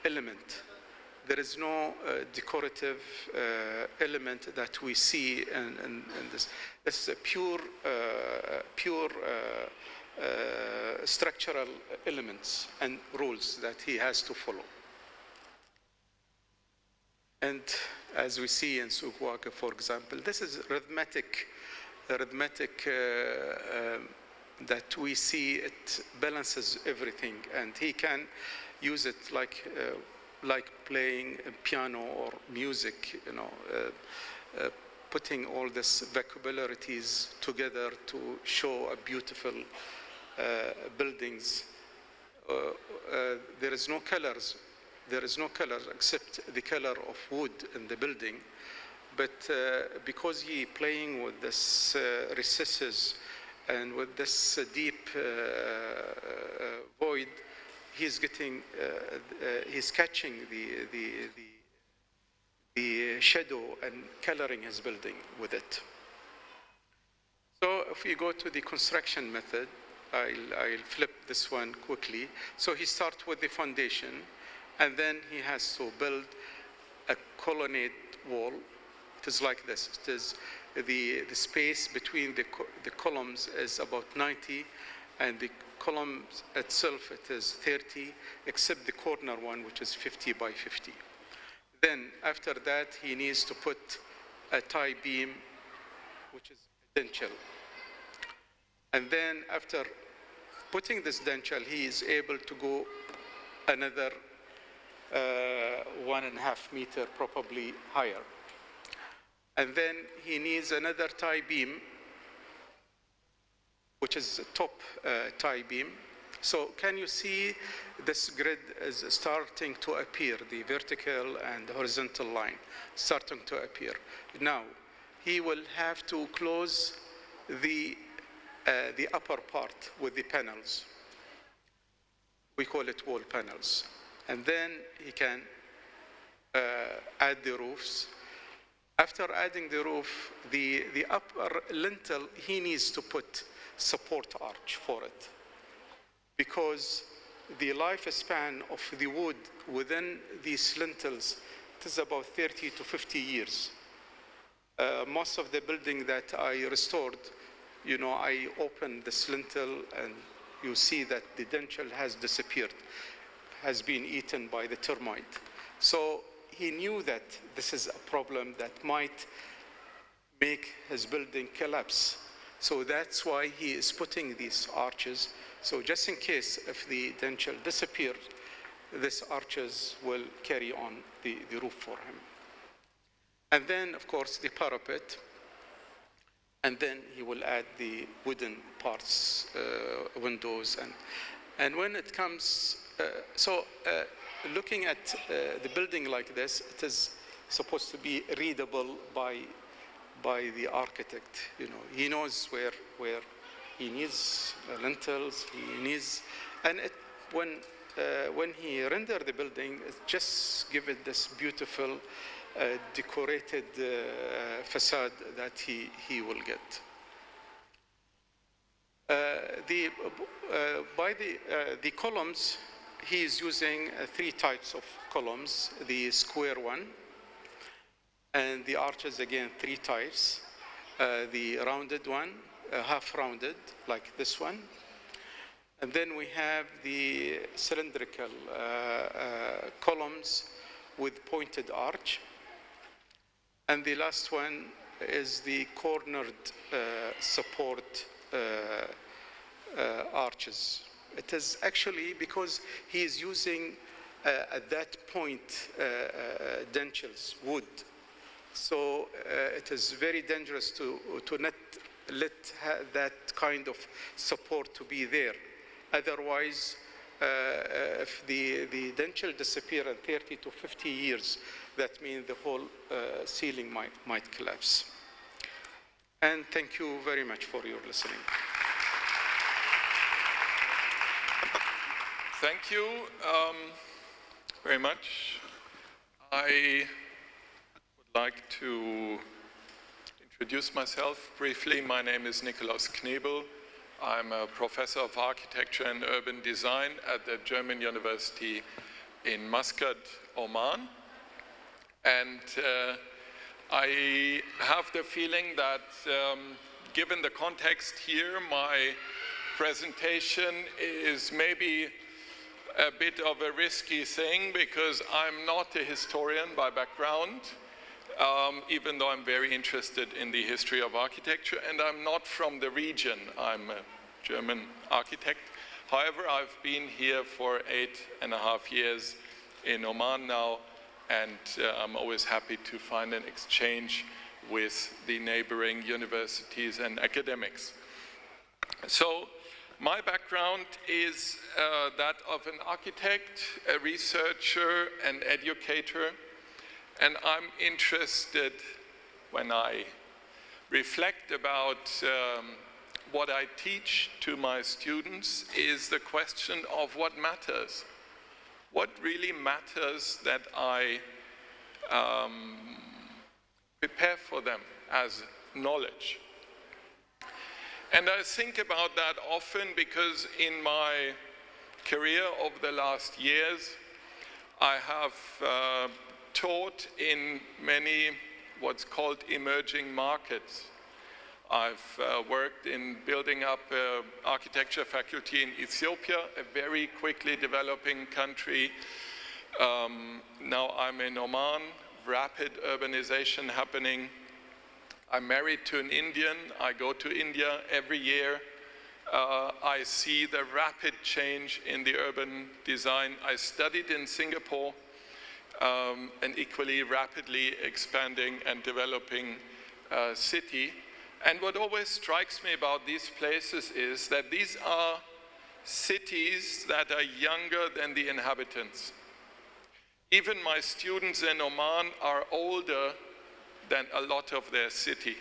element. There is no decorative element that we see in this. This is a pure structural elements and rules that he has to follow. And as we see in Souq Waqif, for example, this is arithmetic that we see it balances everything, and he can use it like playing a piano or music, putting all these vocabularities together to show a beautiful buildings. There is no colors. There is no color except the color of wood in the building. But because he playing with this recesses and with this deep void, he's getting, he's catching the shadow and coloring his building with it. So if we go to the construction method, I'll flip this one quickly. So he starts with the foundation, and then he has to build a colonnade wall. It is like this. It is the space between the columns is about 90, and the columns itself it is 30, except the corner one, which is 50 by 50. Then after that, he needs to put a tie beam, which is dentil. And then after putting this dentil, he is able to go another 1.5 meter, probably higher. And then he needs another tie beam, which is a top tie beam. So can you see this grid is starting to appear, the vertical and horizontal line starting to appear. Now, he will have to close the upper part with the panels. We call it wall panels. And then he can add the roofs. After adding the roof, the upper lintel, he needs to put support arch for it, because the lifespan of the wood within these lintels, it is about 30 to 50 years. Most of the building that I restored, I opened this lintel and you see that the dentil has disappeared, has been eaten by the termite. So he knew that this is a problem that might make his building collapse. So that's why he is putting these arches. So just in case if the dentil disappeared, these arches will carry on the roof for him. And then, of course, the parapet. And then he will add the wooden parts, windows. And when it comes, looking at the building like this, it is supposed to be readable by the architect. You know, he knows where he needs lintels, he needs, and when he rendered the building, it just give it this beautiful decorated facade that he will get. The columns, he is using 3 types of columns: the square one, and the arches again 3 types. The rounded one, half rounded like this one, and then we have the cylindrical columns with pointed arch. And the last one is the cornered support arches. It is actually because he is using at that point dentils, wood. So it is very dangerous to not let that kind of support to be there. Otherwise, if the dentil disappear in 30 to 50 years, that means the whole ceiling might collapse. And thank you very much for your listening. Thank you very much. I would like to introduce myself briefly. My name is Nikolaus Knebel. I'm a professor of architecture and urban design at the German University in Muscat, Oman. And I have the feeling that given the context here, my presentation is maybe a bit of a risky thing because I'm not a historian by background, even though I'm very interested in the history of architecture, and I'm not from the region. I'm a German architect. However, I've been here for 8.5 years in Oman now, and I'm always happy to find an exchange with the neighboring universities and academics. So my background is that of an architect, a researcher, an educator, and I'm interested, when I reflect about what I teach to my students, is the question of what matters. What really matters that I prepare for them as knowledge. And I think about that often because in my career over the last years, I have taught in many what's called emerging markets. I've worked in building up an architecture faculty in Ethiopia, a very quickly developing country. Now I'm in Oman, rapid urbanization happening. I'm married to an Indian. I go to India every year. I see the rapid change in the urban design. I studied in Singapore, an equally rapidly expanding and developing city. And what always strikes me about these places is that these are cities that are younger than the inhabitants. Even my students in Oman are older than a lot of their city.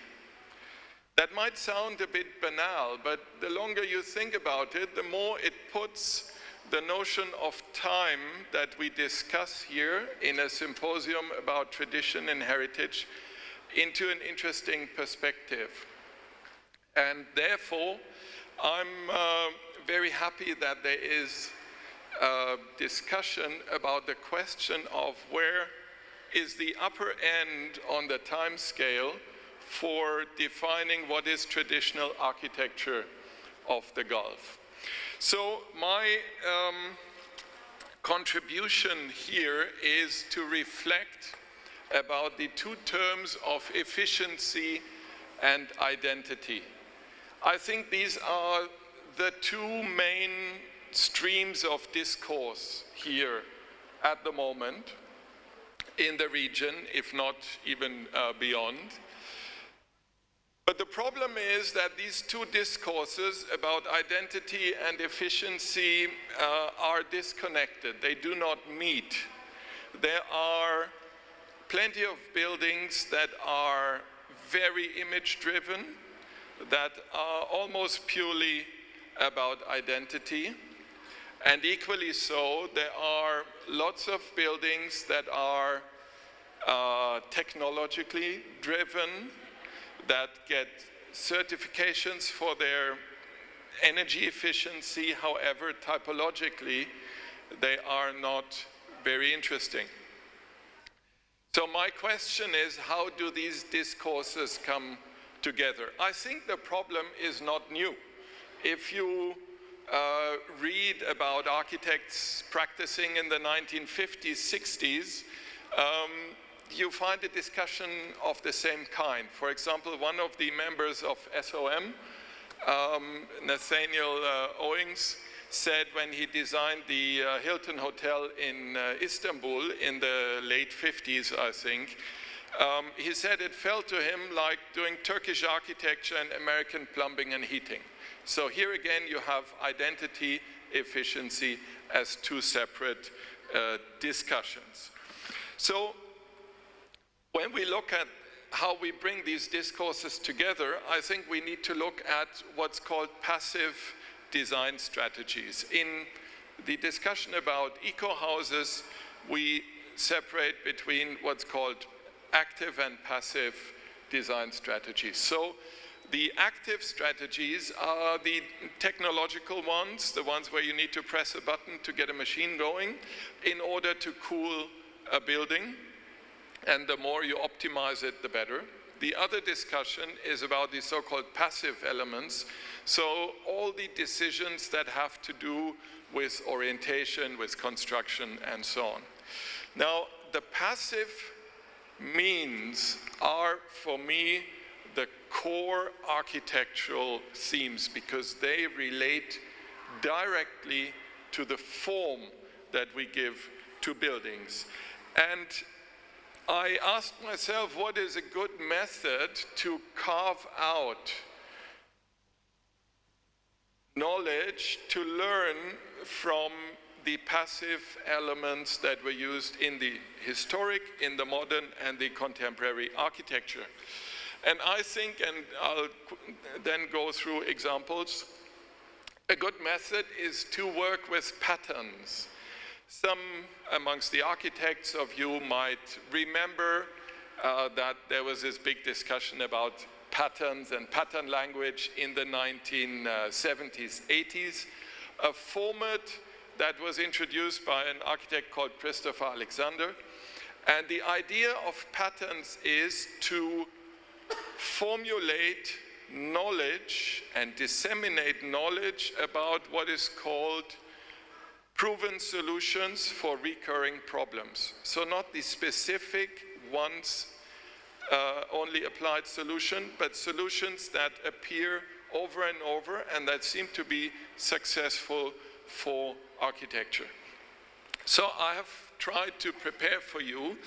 That might sound a bit banal, but the longer you think about it, the more it puts the notion of time that we discuss here in a symposium about tradition and heritage into an interesting perspective. And therefore, I'm very happy that there is a discussion about the question of where is the upper end on the time scale for defining what is traditional architecture of the Gulf. So my contribution here is to reflect about the 2 terms of efficiency and identity. I think these are the two main streams of discourse here at the moment in the region, if not even beyond. But the problem is that these two discourses about identity and efficiency are disconnected. They do not meet. There are plenty of buildings that are very image-driven, that are almost purely about identity. And equally so, there are lots of buildings that are technologically driven, that get certifications for their energy efficiency. However, typologically, they are not very interesting. So my question is, how do these discourses come together? I think the problem is not new. If you read about architects practicing in the 1950s, 60s, you find a discussion of the same kind. For example, one of the members of SOM, Nathaniel Owings, said when he designed the Hilton Hotel in Istanbul in the late 50s, I think, he said it felt to him like doing Turkish architecture and American plumbing and heating. So here again, you have identity, efficiency as two separate discussions. So when we look at how we bring these discourses together, I think we need to look at what's called passive design strategies. In the discussion about eco-houses, we separate between what's called active and passive design strategies. So the active strategies are the technological ones, the ones where you need to press a button to get a machine going in order to cool a building. And the more you optimize it, the better. The other discussion is about the so-called passive elements. So all the decisions that have to do with orientation, with construction, and so on. Now, the passive means are, for me, the core architectural themes, because they relate directly to the form that we give to buildings. And I asked myself, what is a good method to carve out knowledge to learn from the passive elements that were used in the historic, in the modern, and the contemporary architecture? And I think, and I'll then go through examples, a good method is to work with patterns. Some amongst the architects of you might remember that there was this big discussion about patterns and pattern language in the 1970s, 80s, a format that was introduced by an architect called Christopher Alexander. And the idea of patterns is to formulate knowledge and disseminate knowledge about what is called proven solutions for recurring problems. So not the specific once only applied solution, but solutions that appear over and over and that seem to be successful for architecture. So I have tried to prepare for you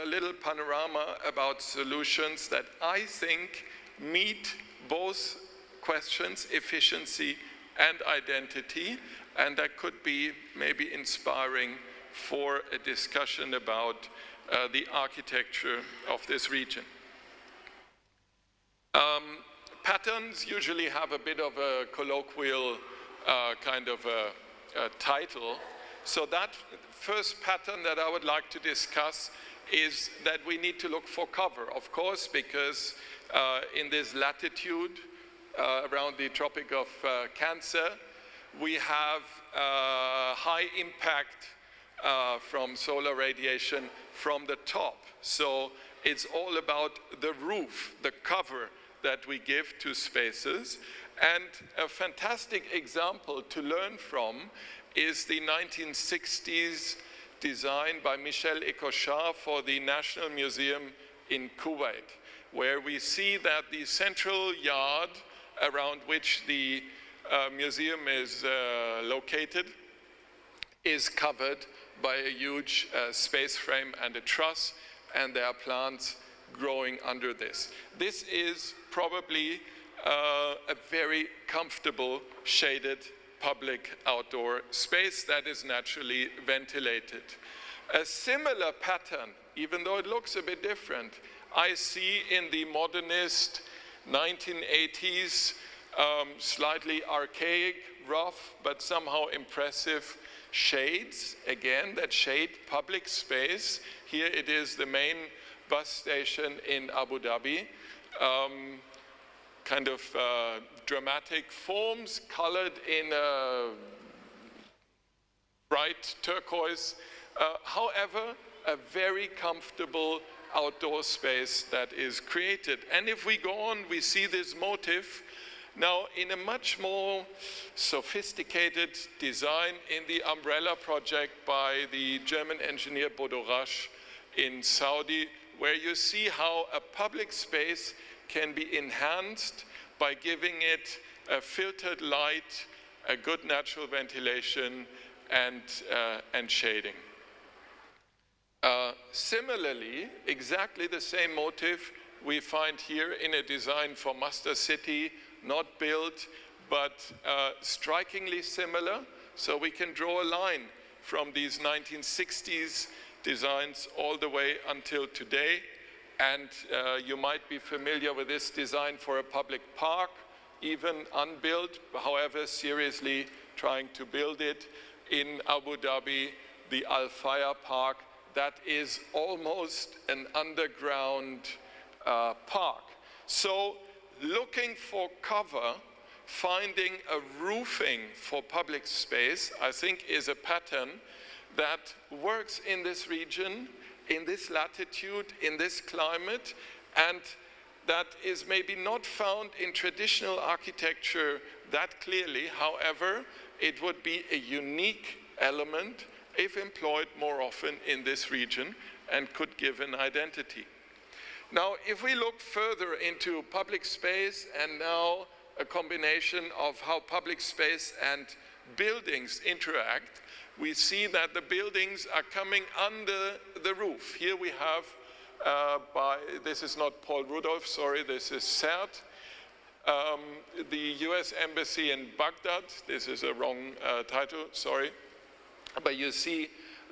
a little panorama about solutions that I think meet both questions, efficiency and identity, and that could be maybe inspiring for a discussion about the architecture of this region. Patterns usually have a bit of a colloquial kind of a title. So that first pattern that I would like to discuss is that we need to look for cover, of course, because in this latitude around the Tropic of Cancer, we have high impact from solar radiation from the top. So it's all about the roof, the cover that we give to spaces. And a fantastic example to learn from is the 1960s design by Michel Ecochard for the National Museum in Kuwait, where we see that the central yard around which the museum is located is covered by a huge space frame and a truss, and there are plants growing under this. This is probably a very comfortable shaded public outdoor space that is naturally ventilated. A similar pattern, even though it looks a bit different, I see in the modernist 1980s, slightly archaic, rough, but somehow impressive shades, again, that shade public space. Here it is the main bus station in Abu Dhabi. Kind of dramatic forms colored in a bright turquoise. However, a very comfortable outdoor space that is created. And if we go on, we see this motif now in a much more sophisticated design in the umbrella project by the German engineer Bodo Rasch in Saudi, where you see how a public space can be enhanced by giving it a filtered light, a good natural ventilation, and shading. Similarly, exactly the same motive we find here in a design for Masta city, not built, but strikingly similar. So we can draw a line from these 1960s designs all the way until today. And you might be familiar with this design for a public park, even unbuilt, however seriously trying to build it in Abu Dhabi, the Al Faya Park. That is almost an underground park. So looking for cover, finding a roofing for public space, I think is a pattern that works in this region, in this latitude, in this climate, and that is maybe not found in traditional architecture that clearly. However, it would be a unique element if employed more often in this region and could give an identity. Now, if we look further into public space and now a combination of how public space and buildings interact, we see that the buildings are coming under the roof. Here we have, this is not Paul Rudolph, sorry, this is CERT, the US Embassy in Baghdad. This is a wrong title, sorry. But you see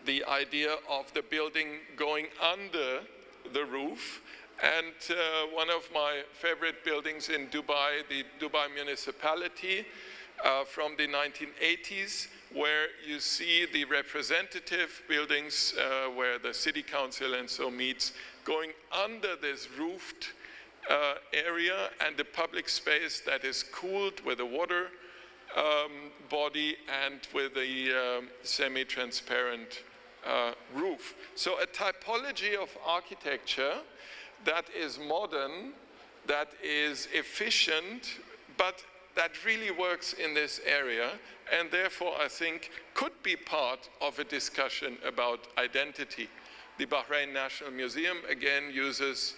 the idea of the building going under the roof. And one of my favorite buildings in Dubai, the Dubai municipality from the 1980s, where you see the representative buildings where the city council and so meets, going under this roofed area, and the public space that is cooled with a water body and with a semi-transparent roof. So a typology of architecture that is modern, that is efficient, but that really works in this area, and therefore I think could be part of a discussion about identity. The Bahrain National Museum again uses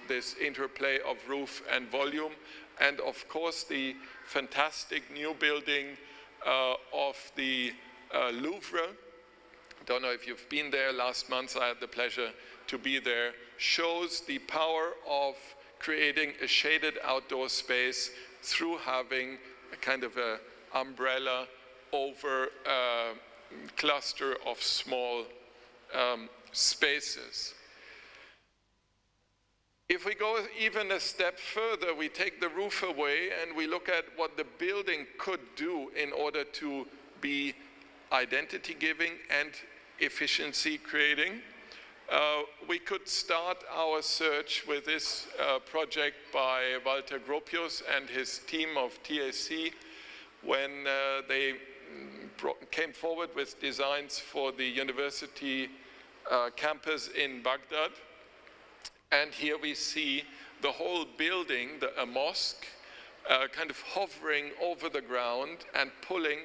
this interplay of roof and volume, and of course the fantastic new building of the Louvre. Don't know if you've been there. Last month I had the pleasure to be there. Shows the power of creating a shaded outdoor space through having a kind of a umbrella over a cluster of small spaces. If we go even a step further, we take the roof away and we look at what the building could do in order to be identity giving and efficiency creating. We could start our search with this project by Walter Gropius and his team of TAC when they came forward with designs for the university campus in Baghdad. And here we see the whole building, a mosque, kind of hovering over the ground and pulling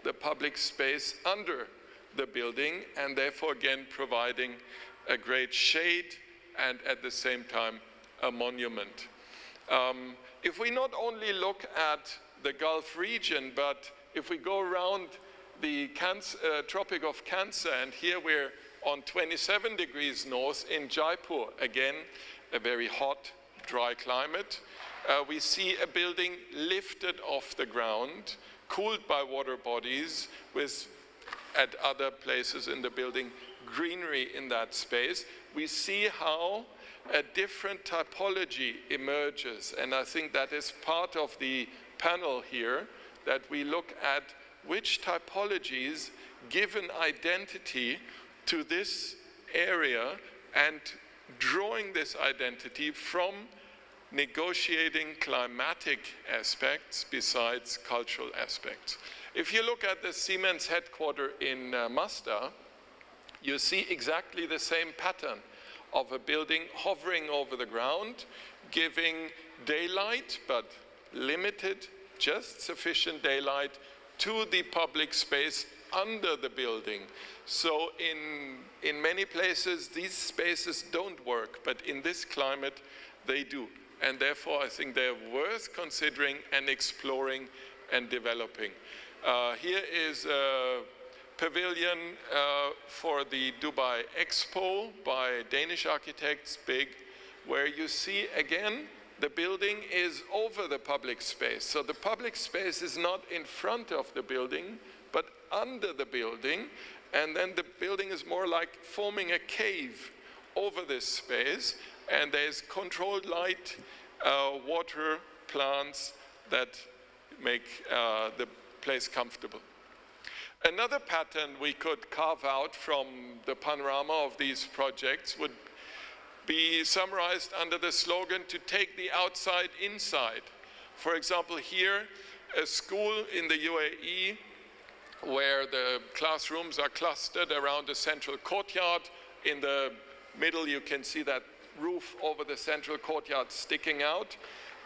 the public space under the building, and therefore again providing a great shade and at the same time a monument. if we not only look at the Gulf region, but if we go around the Tropic of Cancer, and here we're on 27 degrees north in Jaipur, again, a very hot, dry climate, we see a building lifted off the ground, cooled by water bodies, with, at other places in the building, greenery in that space. We see how a different typology emerges, and I think that is part of the panel here, that we look at which typologies give an identity to this area and drawing this identity from negotiating climatic aspects besides cultural aspects. If you look at the Siemens headquarter in Masta, you see exactly the same pattern of a building hovering over the ground, giving daylight, but limited, just sufficient daylight to the public space under the building. So in many places, these spaces don't work, but in this climate, they do. And therefore, I think they're worth considering and exploring and developing. Here is a pavilion for the Dubai Expo by Danish architects, big, where you see, again, the building is over the public space. So the public space is not in front of the building, but under the building. And then the building is more like forming a cave over this space. And there's controlled light, water, plants that make the place comfortable. Another pattern we could carve out from the panorama of these projects would be summarized under the slogan, to take the outside inside. For example, here, a school in the UAE where the classrooms are clustered around a central courtyard. In the middle, you can see that roof over the central courtyard sticking out.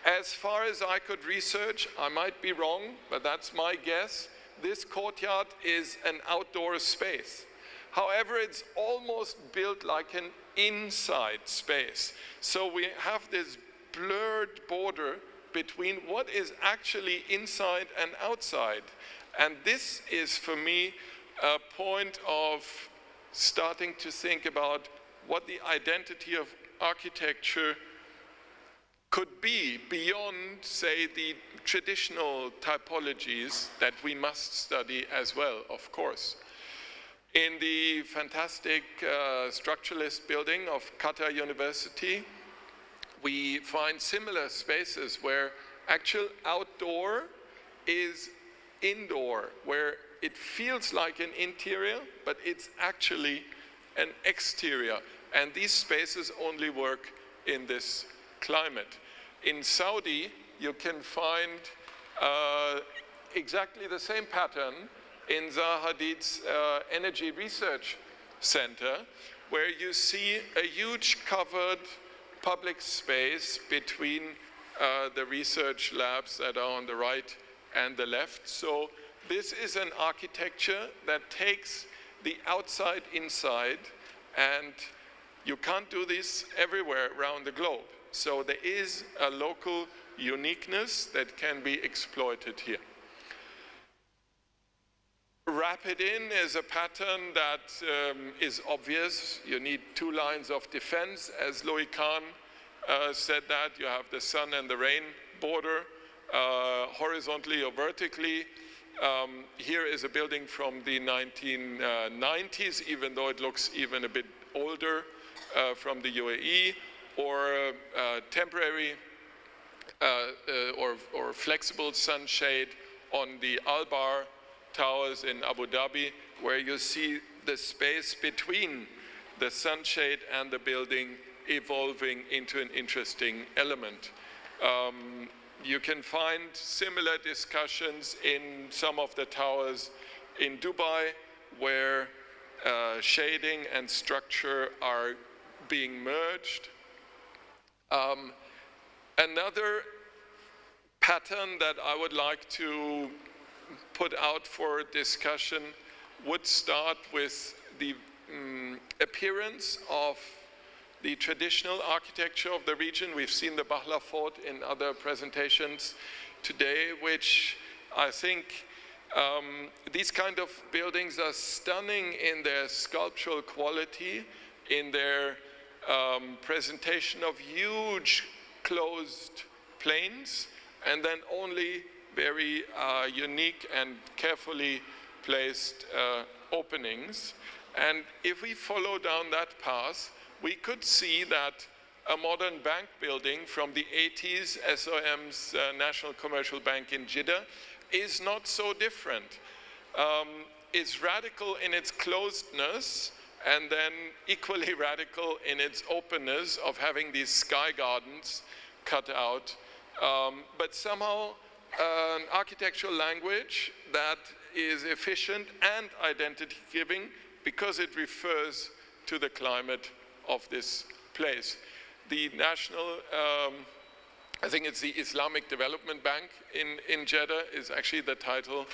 As far as I could research, I might be wrong, but that's my guess, this courtyard is an outdoor space. However, it's almost built like an inside space. So we have this blurred border between what is actually inside and outside. And this is, for me, a point of starting to think about what the identity of architecture could be beyond, say, the traditional typologies that we must study as well, of course. In the fantastic structuralist building of Qatar University, we find similar spaces where actual outdoor is indoor, where it feels like an interior, but it's actually an exterior. And these spaces only work in this climate. In Saudi, you can find exactly the same pattern in Zaha Hadid's Energy Research Center, where you see a huge covered public space between the research labs that are on the right and the left. So this is an architecture that takes the outside inside, and you can't do this everywhere around the globe. So there is a local uniqueness that can be exploited here. Rapid in is a pattern that is obvious. You need two lines of defense. As Louis Kahn said that, you have the sun and the rain border, horizontally or vertically. Here is a building from the 1990s, even though it looks even a bit older, from the UAE, or temporary or flexible sunshade on the Al-Bar Towers in Abu Dhabi, where you see the space between the sunshade and the building evolving into an interesting element. You can find similar discussions in some of the towers in Dubai, where shading and structure are being merged. Another pattern that I would like to put out for discussion would start with the appearance of the traditional architecture of the region. We've seen the Bahla Fort in other presentations today, which I think these kind of buildings are stunning in their sculptural quality, in their presentation of huge closed plains, and then only very unique and carefully placed openings. And if we follow down that path, we could see that a modern bank building from the 80s, SOM's National Commercial Bank in Jeddah, is not so different. It's radical in its closedness, and then equally radical in its openness of having these sky gardens cut out. But somehow an architectural language that is efficient and identity-giving because it refers to the climate of this place. The national, I think it's the Islamic Development Bank in Jeddah is actually the title,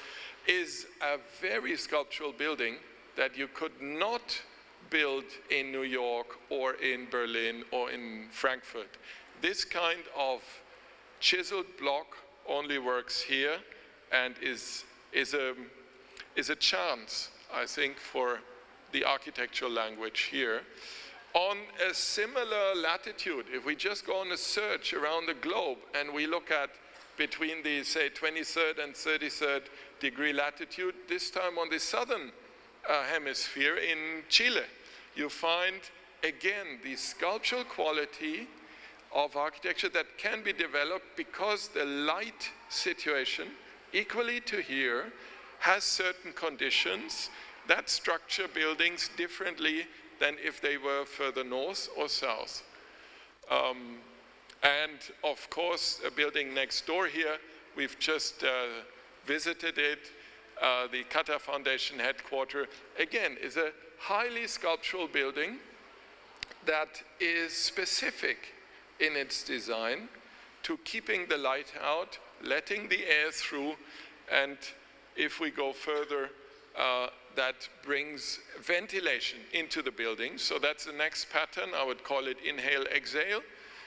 is a very sculptural building that you could not build in New York or in Berlin or in Frankfurt. This kind of chiseled block only works here and is a chance, I think, for the architectural language here. On a similar latitude, if we just go on a search around the globe and we look at between the, say, 23rd and 33rd degree latitude, this time on the southern hemisphere in Chile, you find, again, the sculptural quality of architecture that can be developed because the light situation, equally to here, has certain conditions that structure buildings differently than if they were further north or south. And of course, a building next door here, we've just visited it, the Qatar Foundation Headquarter, again, is a highly sculptural building that is specific in its design to keeping the light out, letting the air through, and if we go further, that brings ventilation into the building. So that's the next pattern. I would call it inhale, exhale,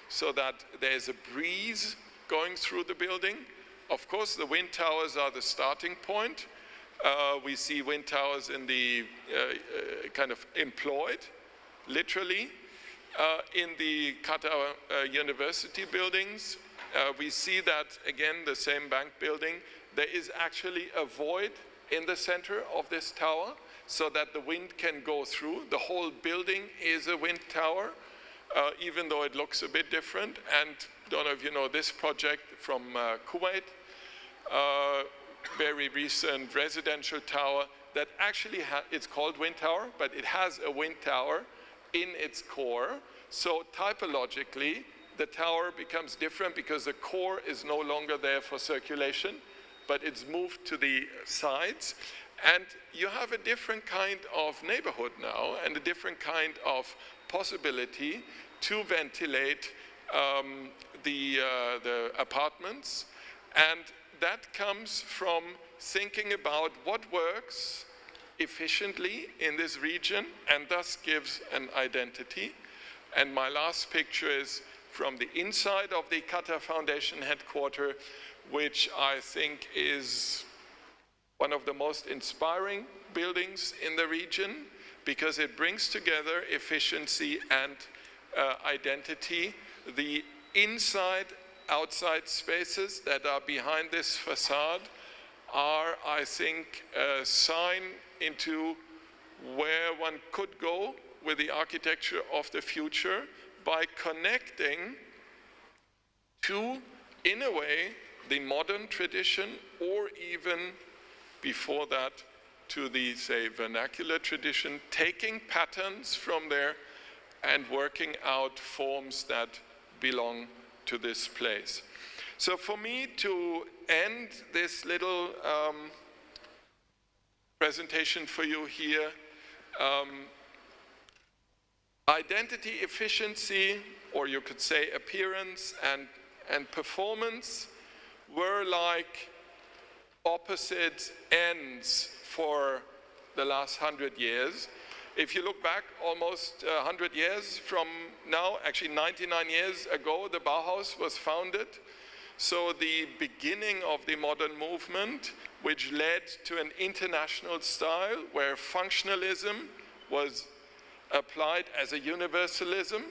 so that there's a breeze going through the building. Of course, the wind towers are the starting point. We see wind towers in the kind of employed, literally. In the Qatar university buildings, we see that, again, the same bank building, there is actually a void in the center of this tower so that the wind can go through. The whole building is a wind tower, even though it looks a bit different. And I don't know if you know this project from Kuwait, very recent residential tower that actually it's called wind tower, but it has a wind tower in its core. So typologically, the tower becomes different because the core is no longer there for circulation, but it's moved to the sides. And you have a different kind of neighborhood now and a different kind of possibility to ventilate the apartments. And that comes from thinking about what works efficiently in this region and thus gives an identity. And my last picture is from the inside of the Qatar Foundation Headquarter, which I think is one of the most inspiring buildings in the region because it brings together efficiency and identity. The inside-outside spaces that are behind this facade are, I think, a sign into where one could go with the architecture of the future by connecting to, in a way, the modern tradition, or even before that, to the, say, vernacular tradition, taking patterns from there and working out forms that belong to this place. So for me to end this little presentation for you here, identity, efficiency, or you could say appearance and performance were like opposite ends for the last 100 years. If you look back almost 100 years from now, actually 99 years ago, the Bauhaus was founded. So the beginning of the modern movement, which led to an international style where functionalism was applied as a universalism,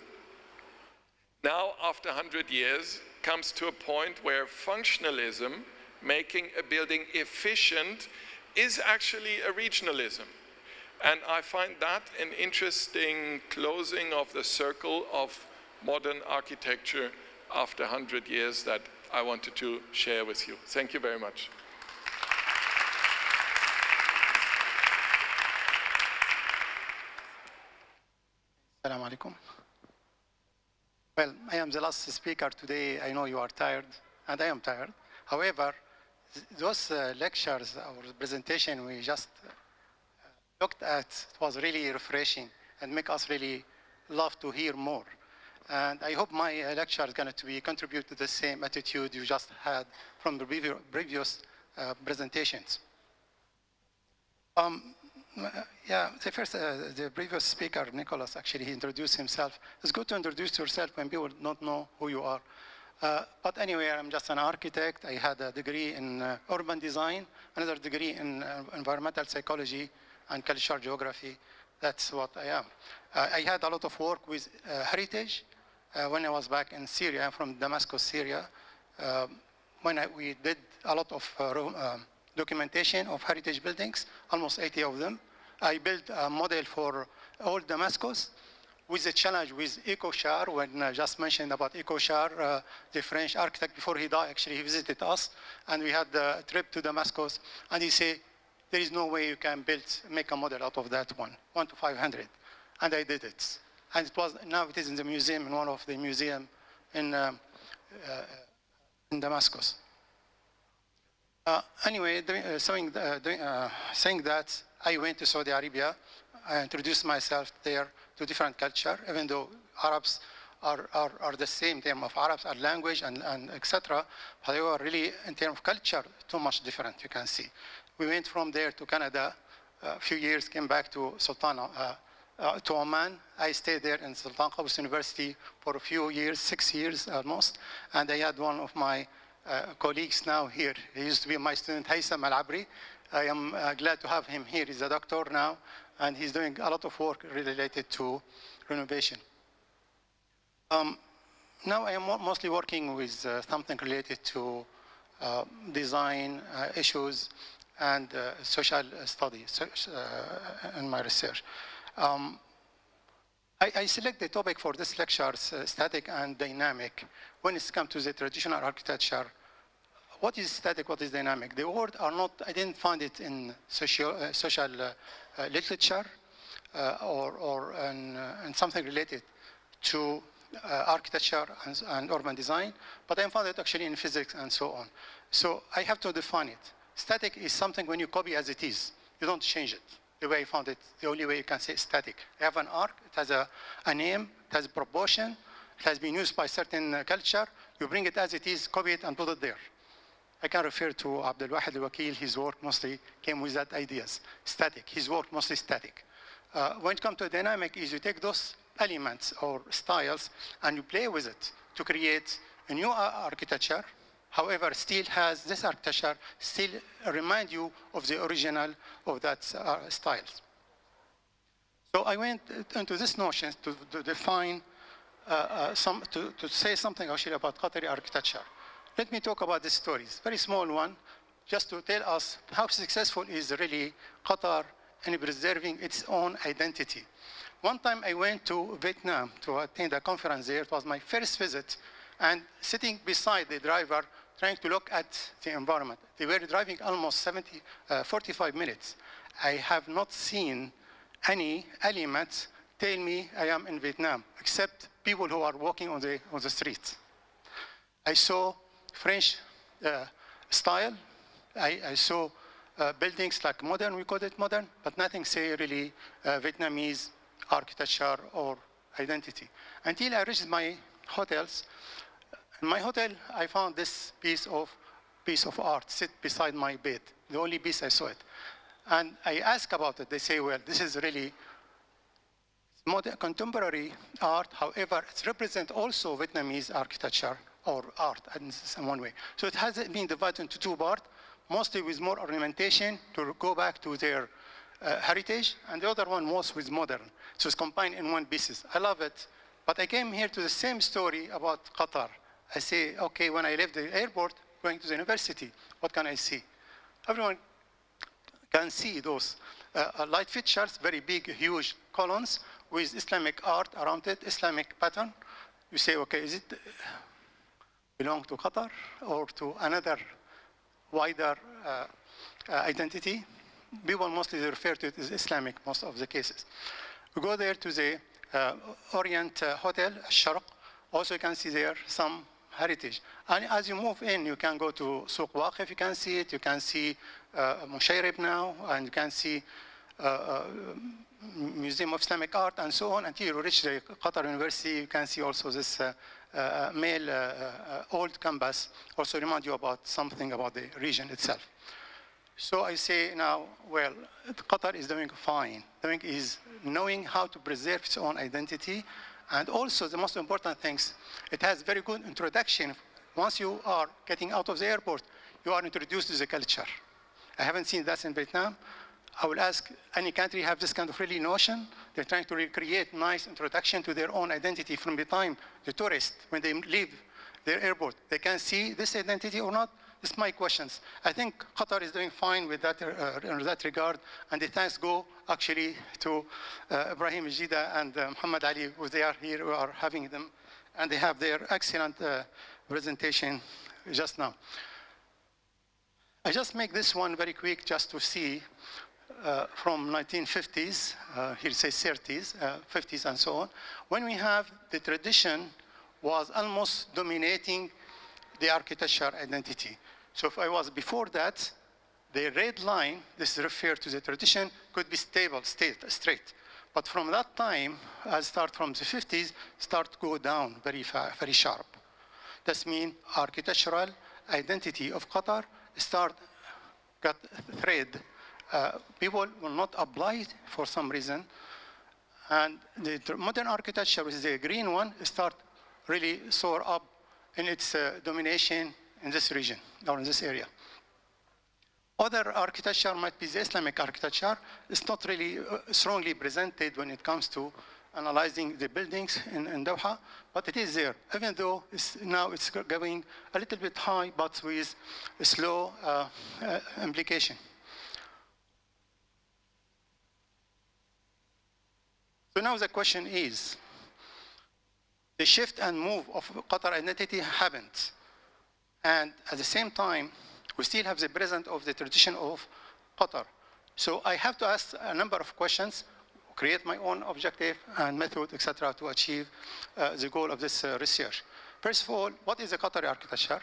now after 100 years comes to a point where functionalism, making a building efficient, is actually a regionalism. And I find that an interesting closing of the circle of modern architecture after 100 years that I wanted to share with you. Thank you very much. Assalamu alaikum. Well, I am the last speaker today. I know you are tired, and I am tired. However, those lectures or presentation we just looked at, it was really refreshing and make us really love to hear more. And I hope my lecture is going to be contribute to the same attitude you just had from the previous presentations. Yeah, the previous speaker, Nicholas, actually he introduced himself. It's good to introduce yourself when people don't know who you are. But anyway, I'm just an architect. I had a degree in urban design, another degree in environmental psychology and cultural geography. That's what I am. I had a lot of work with heritage when I was back in Syria. I'm from Damascus, Syria. We did a lot of documentation of heritage buildings, almost 80 of them. I built a model for all Damascus with the challenge with Ecochar. When I just mentioned about Ecochar, the French architect, before he died, actually he visited us, and we had the trip to Damascus, and he said, there is no way you can make a model out of that 1 to 500. And I did it. And now it is in the museum, in one of the museums in Damascus. Anyway, saying that, I went to Saudi Arabia. I introduced myself there to different culture, even though Arabs are the same in terms of Arabs, our language and etc. But they were really, in terms of culture, too much different, you can see. We went from there to Canada, a few years, came back to to Oman. I stayed there in Sultan Qaboos University for a few years, 6 years almost, and I had one of my colleagues now here. He used to be my student, Haitham Al-Abri. I am glad to have him here. He's a doctor now, and he's doing a lot of work related to renovation. Now I am mostly working with something related to design issues and social studies in my research. I select the topic for this lecture, static and dynamic. When it comes to the traditional architecture, what is static, what is dynamic? The word are not, I didn't find it in social literature or in something related to architecture and urban design, but I found it actually in physics and so on. So I have to define it. Static is something when you copy as it is. You don't change it. The way I found it, the only way you can say static. I have an arc, it has a name, it has a proportion, it has been used by certain culture. You bring it as it is, copy it, and put it there. I can refer to Abdul Wahid al-Wakil. His work mostly came with that ideas. Static, his work mostly static. When it comes to dynamic, is you take those elements or styles and you play with it to create a new architecture. However, still has this architecture, still remind you of the original of that style. So I went into this notion to define, to say something actually about Qatari architecture. Let me talk about this story. It's a very small one, just to tell us how successful is really Qatar in preserving its own identity. One time I went to Vietnam to attend a conference there. It was my first visit, and sitting beside the driver, trying to look at the environment. They were driving almost 45 minutes. I have not seen any elements tell me I am in Vietnam, except people who are walking on the streets. I saw French style. I saw buildings like modern, we call it modern, but nothing say really Vietnamese architecture or identity. Until I reached my hotels. In my hotel, I found this piece of art sit beside my bed. The only piece I saw it. And I asked about it. They say, well, this is really contemporary art, however, it represents also Vietnamese architecture or art in one way. So it has been divided into two parts, mostly with more ornamentation to go back to their heritage, and the other one was with modern. So it's combined in one pieces. I love it, but I came here to the same story about Qatar. I say, okay, when I left the airport, going to the university, what can I see? Everyone can see those light fixtures, very big, huge columns with Islamic art around it, Islamic pattern. You say, okay, is it belong to Qatar or to another wider identity? People mostly refer to it as Islamic, most of the cases. We go there to the Orient Hotel, Sharq. Also, you can see there some heritage. And as you move in, you can go to Souq Waqif, you can see it. You can see Mushayrib now, and you can see Museum of Islamic Art, and so on, until you reach the Qatar University. You can see also this male old campus, also remind you about something about the region itself. So I say now, well, Qatar is doing fine. Doing is knowing how to preserve its own identity, and also the most important things, it has very good introduction. Once you are getting out of the airport, you are introduced to the culture. I haven't seen that in Vietnam. I will ask any country have this kind of really notion. They're trying to recreate nice introduction to their own identity from the time the tourists, when they leave their airport, they can see this identity or not. This is my questions. I think Qatar is doing fine with that in that regard, and the thanks go actually to Ibrahim Jida and Muhammad Ali, who they are here, who are having them, and they have their excellent presentation just now. I just make this one very quick just to see from 1950s, here it says 30s, 50s and so on, when we have the tradition was almost dominating the architecture identity. So if I was before that, the red line, this refers to the tradition, could be stable, straight. But from that time, I start from the 50s, start to go down very sharp. That means architectural identity of Qatar got thread. People will not apply it for some reason. And the modern architecture, which is the green one, start really soar up in its domination in this region, or in this area. Other architecture might be the Islamic architecture. It's not really strongly presented when it comes to analyzing the buildings in Doha, but it is there, even though now it's going a little bit high, but with a slow implication. So now the question is, the shift and move of Qatar identity happened. And at the same time, we still have the presence of the tradition of Qatar. So I have to ask a number of questions, create my own objective and method, etc., to achieve the goal of this research. First of all, what is the Qatari architecture?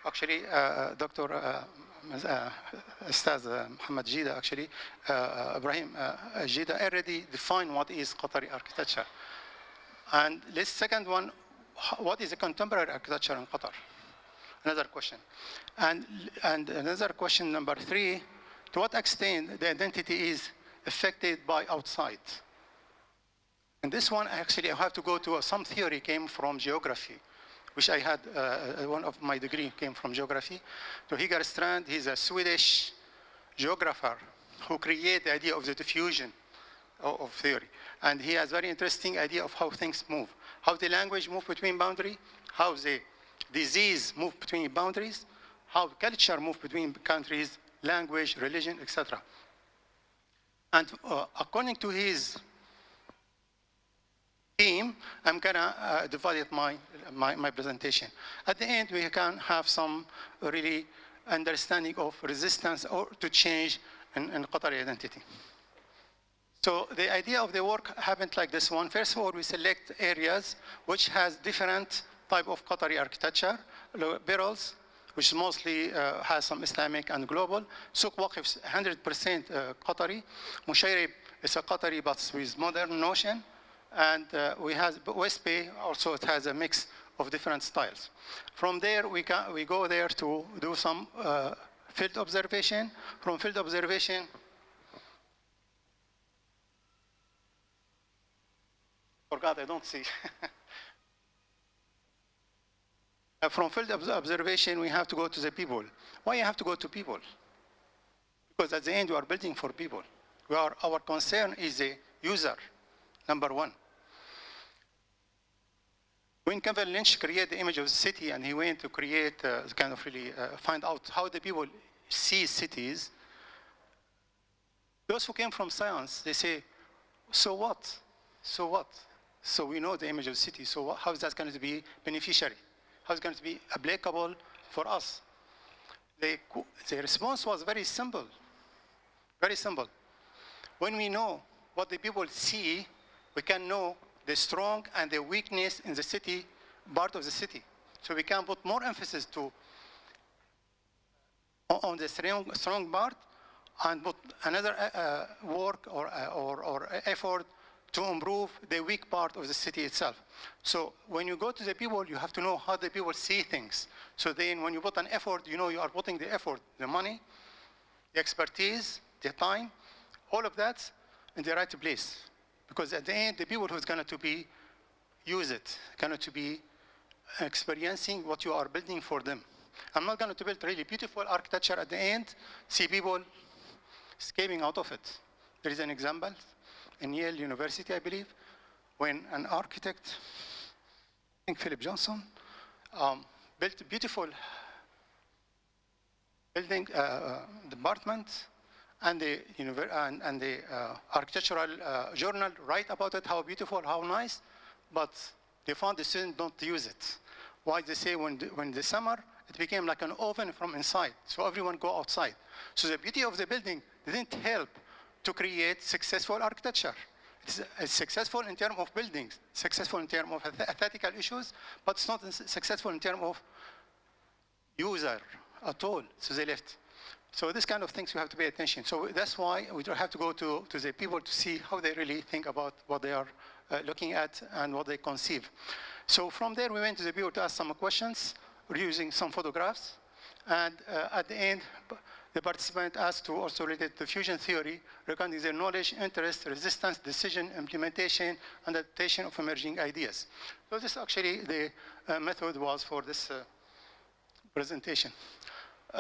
Actually, Dr. Ustaz Muhammad Jida, actually, Ibrahim Jida already defined what is Qatari architecture. And the second one, what is the contemporary architecture in Qatar? Another question. And another question, number 3, to what extent the identity is affected by outside? And this one, actually, I have to go to some theory came from geography, which I had, one of my degree came from geography. So Higar Strand, he's a Swedish geographer who created the idea of the diffusion of theory. And he has very interesting idea of how things move, how the language move between boundary, how the disease move between boundaries, how culture move between countries, language, religion, etc. And according to his theme, I'm gonna divide my presentation. At the end, we can have some really understanding of resistance or to change in Qatari identity. So the idea of the work happened like this one. First of all, we select areas which has different type of Qatari architecture, barrels, which mostly has some Islamic and global. Souq Waqif is 100% Qatari. Mushayrib is a Qatari but with modern notion. And we have West Bay, also it has a mix of different styles. From there, we go there to do some field observation. From field observation, Forgot, I don't see. From field observation, we have to go to the people. Why you have to go to people? Because at the end, we are building for people. Our concern is the user, number one. When Kevin Lynch created the image of the city and he went to create, kind of really find out how the people see cities, those who came from science, they say, so what? So what? So we know the image of the city, so what, how is that going to be beneficiary? How is it going to be applicable for us? The response was very simple, very simple. When we know what the people see, we can know the strong and the weakness in the city, part of the city. So we can put more emphasis on the strong part and put another work or effort to improve the weak part of the city itself. So when you go to the people, you have to know how the people see things. So then when you put an effort, you know you are putting the effort, the money, the expertise, the time, all of that in the right place. Because at the end, the people who's going to be use it, going to be experiencing what you are building for them. I'm not going to build really beautiful architecture at the end, see people escaping out of it. There is an example in Yale University, I believe, when an architect, I think Philip Johnson, built a beautiful building department, and the architectural journal write about it, how beautiful, how nice, but they found the students don't use it. Why? They say when the summer, it became like an oven from inside, so everyone go outside. So the beauty of the building didn't help to create successful architecture. It's successful in terms of buildings, successful in terms of aesthetical issues, but it's not successful in terms of user at all, so they left. So this kind of things we have to pay attention. So that's why we have to go to the people to see how they really think about what they are looking at and what they conceive. So from there, we went to the people to ask some questions. We're using some photographs. And at the end, the participant asked to also relate to diffusion theory regarding their knowledge, interest, resistance, decision, implementation, and adaptation of emerging ideas. So this actually the method was for this presentation.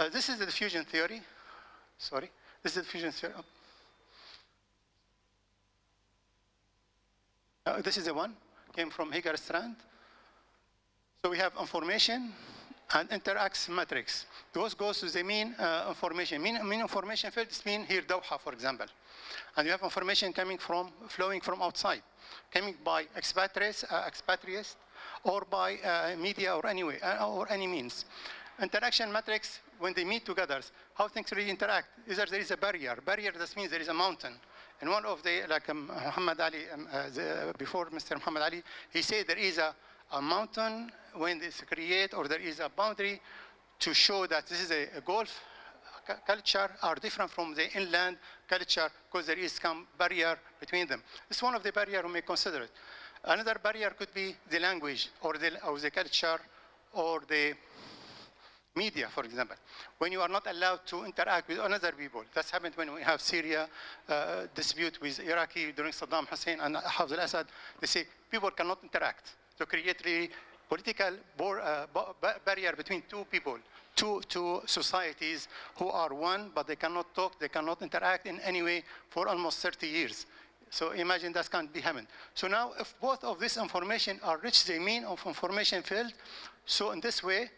This is the diffusion theory. Sorry, this is the diffusion theory. This is the one, came from Higar Strand. So we have information and interacts matrix. Those goes to the mean information. Mean information field is mean here Doha, for example. And you have information flowing from outside, coming by expatriates, or by media or anyway, or any means. Interaction matrix, when they meet together, how things really interact. Either there is a barrier. Barrier, that means there is a mountain. And one of the, like Muhammad Ali, before Mr. Muhammad Ali, he said there is a mountain when it's created, or there is a boundary to show that this is a Gulf culture are different from the inland culture because there is some barrier between them. It's one of the barriers we may consider it. Another barrier could be the language or the culture or the media, for example. When you are not allowed to interact with other people. That's happened when we have Syria dispute with Iraqi during Saddam Hussein and Hafez al-Assad. They say people cannot interact to create really political barrier between two people, two societies who are one, but they cannot talk, they cannot interact in any way for almost 30 years. So imagine that can't be happening. So now if both of this information are reached the mean of information field, so in this way,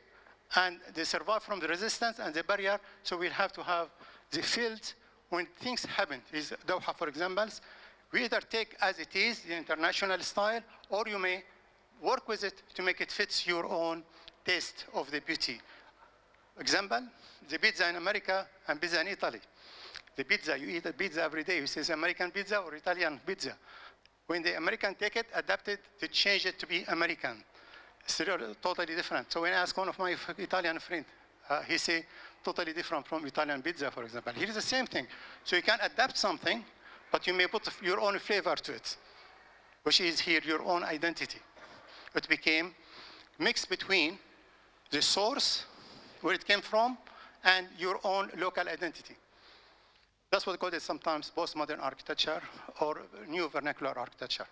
and they survive from the resistance and the barrier, so we'll have to have the field when things happen. Is Doha, for example, we either take as it is, the international style, or you may work with it to make it fit your own taste of the beauty. Example, the pizza in America and pizza in Italy. The pizza, you eat a pizza every day. You say it's American pizza or Italian pizza. When the American take it, adapt it to change it to be American. It's totally different. So when I ask one of my Italian friends, he say totally different from Italian pizza, for example. Here is the same thing. So you can adapt something, but you may put your own flavor to it, which is here your own identity. It became mixed between the source, where it came from, and your own local identity. That's what we call it sometimes postmodern architecture or new vernacular architecture.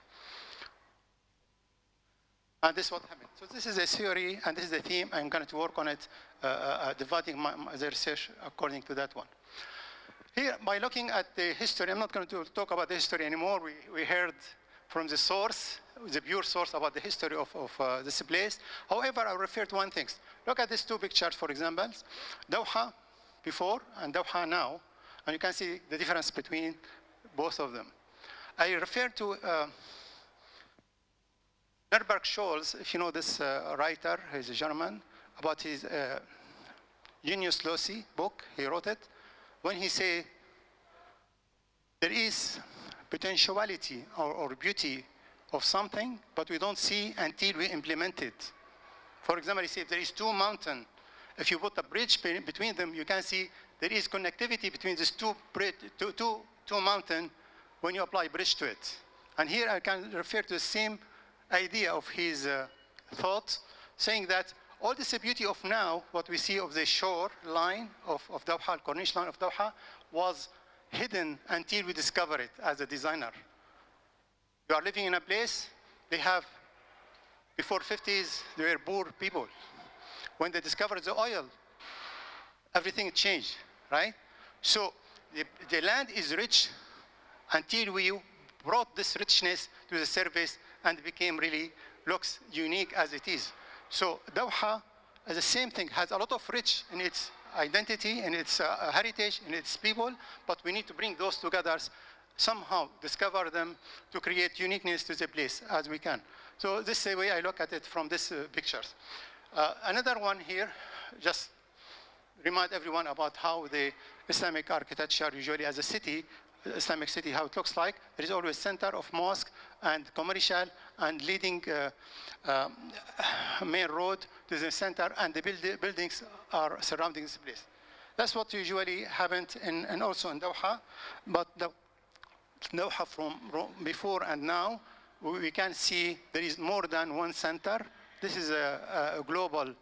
And this is what happened. So this is a theory, and this is the theme. I'm going to work on it, dividing the research according to that one. Here, by looking at the history, I'm not going to talk about the history anymore. We heard from the source, the pure source, about the history of this place. However, I'll refer to one thing. Look at these two pictures, for example. Doha before and Doha now, and you can see the difference between both of them. I refer to Norberg Scholz, if you know this writer, he's a German, about his Genius Loci book, he wrote it, when he say there is potentiality or beauty of something, but we don't see until we implement it. For example, he said if there is two mountains, if you put a bridge between them, you can see there is connectivity between these two mountains when you apply bridge to it. And here I can refer to the same idea of his thought, saying that all this beauty of now, what we see of the shore line of Doha, Corniche line of Doha, was hidden until we discover it as a designer. You are living in a place, they have, before 50s, they were poor people. When they discovered the oil, everything changed, right? So the land is rich until we brought this richness to the surface and it became really, looks unique as it is. So Doha, the same thing, has a lot of rich in its identity, in its heritage, in its people, but we need to bring those together, somehow discover them to create uniqueness to the place as we can. So this is the way I look at it from these pictures. Another one here, just remind everyone about how the Islamic architecture usually as a city, Islamic city, how it looks like. There is always center of mosque and commercial and leading main road to the center, and the buildings are surrounding this place. That's what usually happened and also in Doha, but Doha from before and now, we can see there is more than one center. This is a global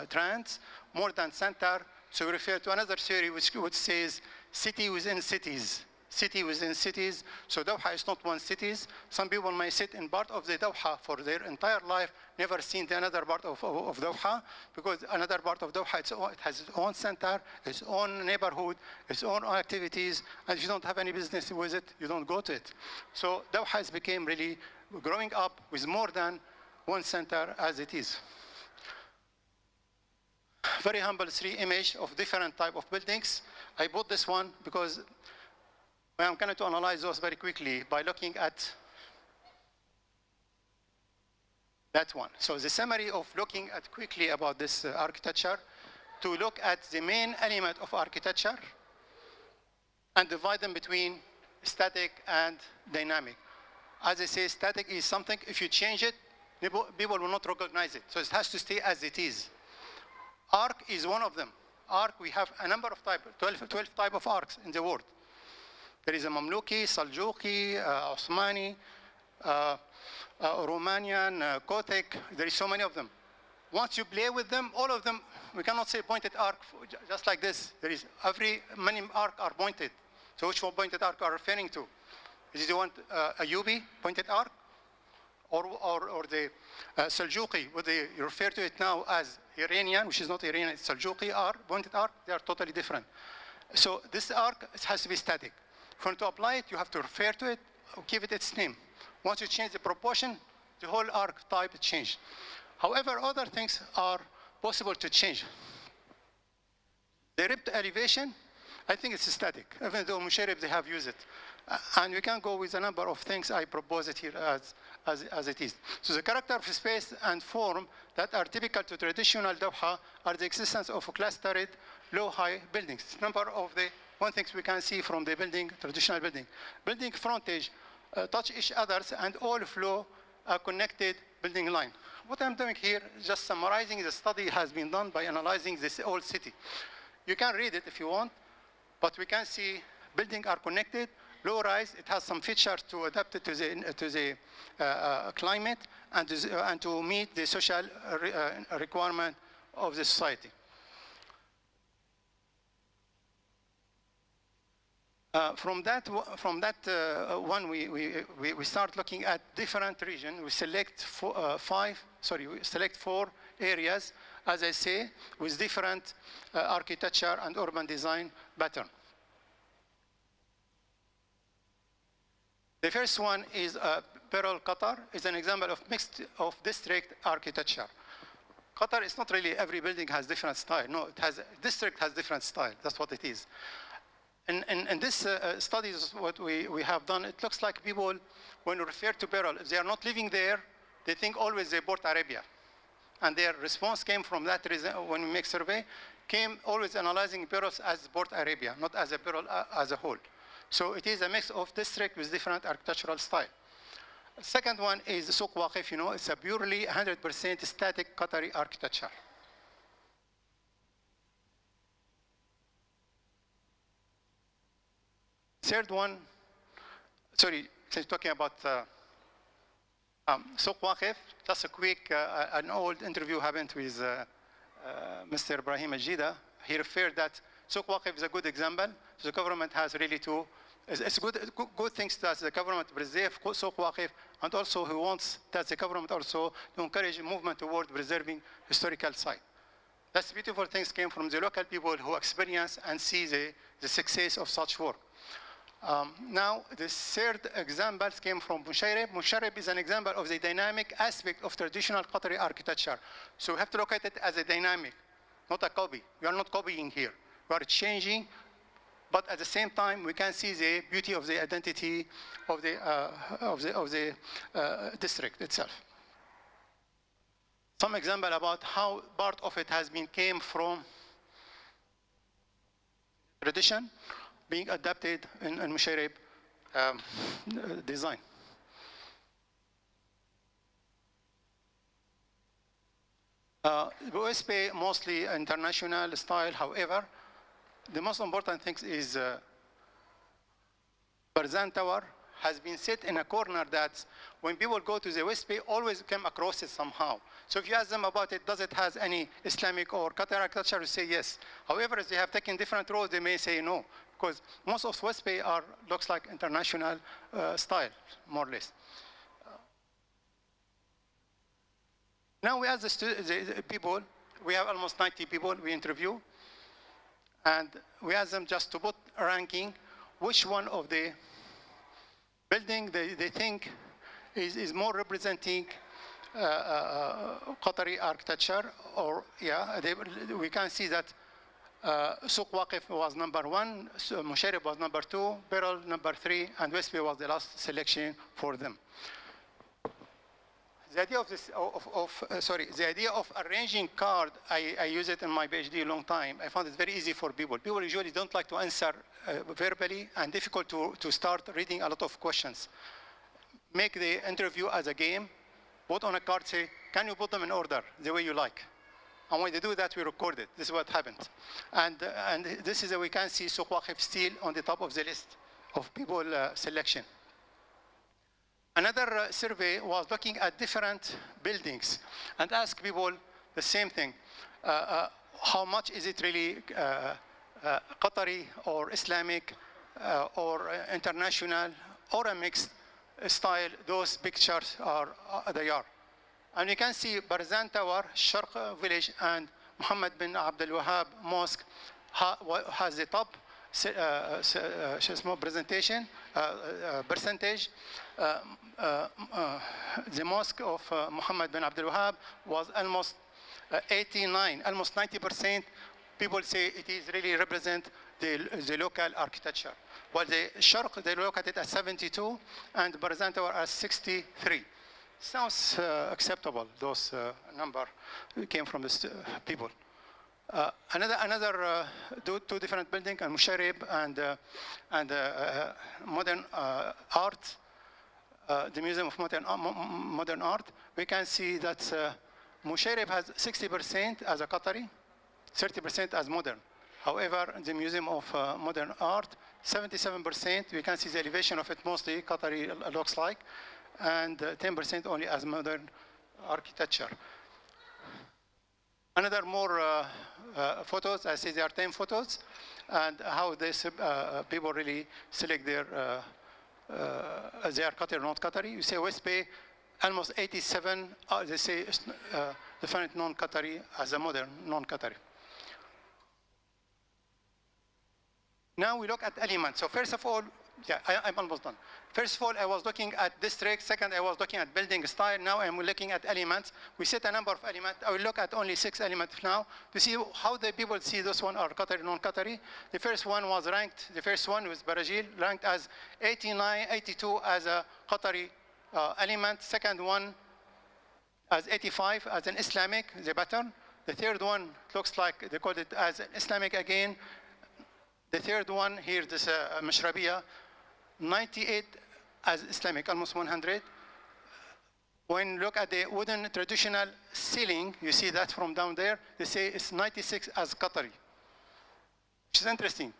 trend, more than center. So we refer to another theory which says city within cities. City within cities. So Doha is not one city. Some people may sit in part of the Doha for their entire life, never seen the another part of Doha, because another part of Doha, it has its own center, its own neighborhood, its own activities, and if you don't have any business with it, you don't go to it. So Doha has become really growing up with more than one center as it is. Very humble 3 image of different type of buildings. I bought this one because I'm going to analyze those very quickly by looking at that one. So the summary of looking at quickly about this architecture, to look at the main element of architecture and divide them between static and dynamic. As I say, static is something, if you change it, people will not recognize it. So it has to stay as it is. Arc is one of them. Arc, we have a number of types, 12 type of arcs in the world. There is a Mamluki, Seljuki, Osmani, Romanian, Kotek. There is so many of them. Once you play with them, all of them, we cannot say pointed arc just like this. There is many arc are pointed. So which one pointed arc are referring to? Is it the one Ayubi pointed arc, or the Seljuki? What they refer to it now as Iranian, which is not Iranian, it's Seljuki arc, pointed arc. They are totally different. So this arc, it has to be static. If you want to apply it, you have to refer to it, or give it its name. Once you change the proportion, the whole arc type changes. However, other things are possible to change. The ripped elevation, I think it's static, even though Musharraf, they have used it. And we can go with a number of things. I propose it here as it is. So the character of space and form that are typical to traditional Doha are the existence of clustered low-high buildings. Number of the one things we can see from the building, traditional building. Building frontage touch each other and all flow a connected building line. What I'm doing here is just summarizing the study has been done by analyzing this old city. You can read it if you want, but we can see buildings are connected, low rise, it has some features to adapt it to the climate and to meet the social requirement of the society. From that one, we start looking at different regions. We select we select 4 areas, as I say, with different architecture and urban design pattern. The first one is Pearl, Qatar. Is an example of mixed district architecture. Qatar is not really every building has different style. No, district has different style. That's what it is. And this studies, what we have done, it looks like people, when we refer to Pearl, if they are not living there, they think always they Port Arabia. And their response came from that reason, when we make survey, came always analyzing Pearl as Port Arabia, not as a Pearl as a whole. So it is a mix of district with different architectural style. Second one is Souq Waqif, it's a purely 100% static Qatari architecture. Third one, sorry, since talking about Souq Waqif, just a quick, an old interview happened with Mr. Ibrahim Al-Jida. He referred that Souq Waqif is a good example. So the government has really to, it's good things that the government preserve Souq Waqif, and also he wants that the government also to encourage a movement toward preserving historical site. That's beautiful things came from the local people who experience and see the success of such work. Now, the third example came from Musharraf. Musharraf is an example of the dynamic aspect of traditional Qatari architecture. So we have to look at it as a dynamic, not a copy. We are not copying here. We are changing, but at the same time, we can see the beauty of the identity of the district itself. Some example about how part of it came from tradition, being adapted in Musharraf design. OSP mostly international style. However, the most important thing is Barzan Tower has been set in a corner that when people go to the OSP, always come across it somehow. So if you ask them about it, does it have any Islamic or Qatari architecture, you say yes. However, if they have taken different roads, they may say no, because most of OSP looks like international style, more or less. Now we ask the people, we have almost 90 people we interview, and we ask them just to put a ranking, which one of the building they think is more representing Qatari architecture, or we can see that Souq Waqif was number 1, Musharraf was number 2, Pearl number 3, and Westby was the last selection for them. The idea of this, the idea of arranging card, I use it in my PhD a long time. I found it very easy for people. People usually don't like to answer verbally, and difficult to start reading a lot of questions. Make the interview as a game. Put on a card, say, can you put them in order the way you like? And when they do that, we record it. This is what happened. And this is we can see Souq Waqif still on the top of the list of people selection. Another survey was looking at different buildings and asked people the same thing. How much is it really Qatari or Islamic or international or a mixed style? Those pictures they are. And you can see Barzan Tower, Sharq Village, and Muhammad bin Abdul Wahab Mosque has the top presentation, percentage. The mosque of Muhammad bin Abdul Wahab was almost 89, almost 90%. People say it is really represent the local architecture. While the Sharq, they look at it as 72, and Barzan Tower as 63. Sounds acceptable, those number came from the people. Another two different buildings, and Musharraf and modern art, the Museum of Modern Art. We can see that Musharraf has 60% as a Qatari, 30% as modern. However, in the Museum of Modern Art, 77%, we can see the elevation of it mostly Qatari looks like, and 10% only as modern architecture. Another more photos. I see there are 10 photos, and how this people really select their they are Qatari or not Qatari. You say West Bay, almost 87. They say definite non-Qatari as a modern non-Qatari. Now we look at elements. So first of all, yeah, I'm almost done. First of all, I was looking at district. Second, I was looking at building style. Now I'm looking at elements. We set a number of elements. I will look at only 6 elements now to see how the people see this one are Qatari, non-Qatari. The first one was ranked, the first one was Barajil, ranked as 89, 82 as a Qatari element. Second one as 85 as an Islamic, the pattern. The third one looks like they called it as Islamic again. The third one here, this Mashrabiya, 98 as Islamic, almost 100. When you look at the wooden traditional ceiling, you see that from down there, they say it's 96 as Qatari, which is interesting.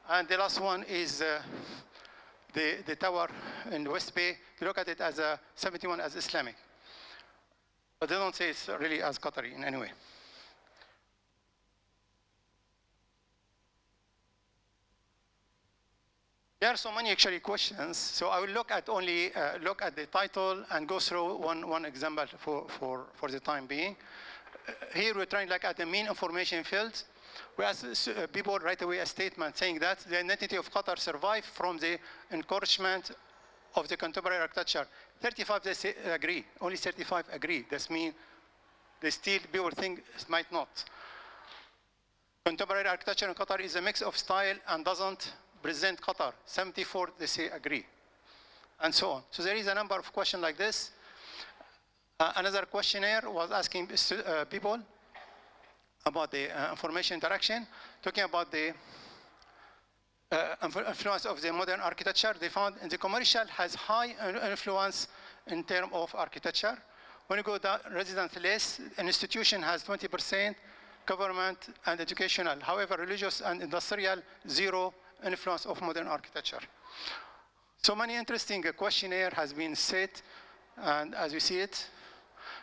And the last one is the tower in West Bay. You look at it as 71 as Islamic. But they don't say it's really as Qatari in any way. There are so many actually questions, so I will look at only look at the title and go through one example for the time being. Here we're trying to look at the main information fields. We ask people right away a statement saying that the identity of Qatar survived from the encouragement of the contemporary architecture. 35 they say agree, only 35 agree. That means they still people think it might not. Contemporary architecture in Qatar is a mix of style and doesn't present Qatar. 74 they say agree, and so on. So there is a number of questions like this. Another questionnaire was asking people about the information interaction, talking about the influence of the modern architecture. They found the commercial has high influence in terms of architecture. When you go down resident list, an institution has 20%, government and educational. However, religious and industrial, 0 influence of modern architecture. So many interesting questionnaire has been set, and as you see it,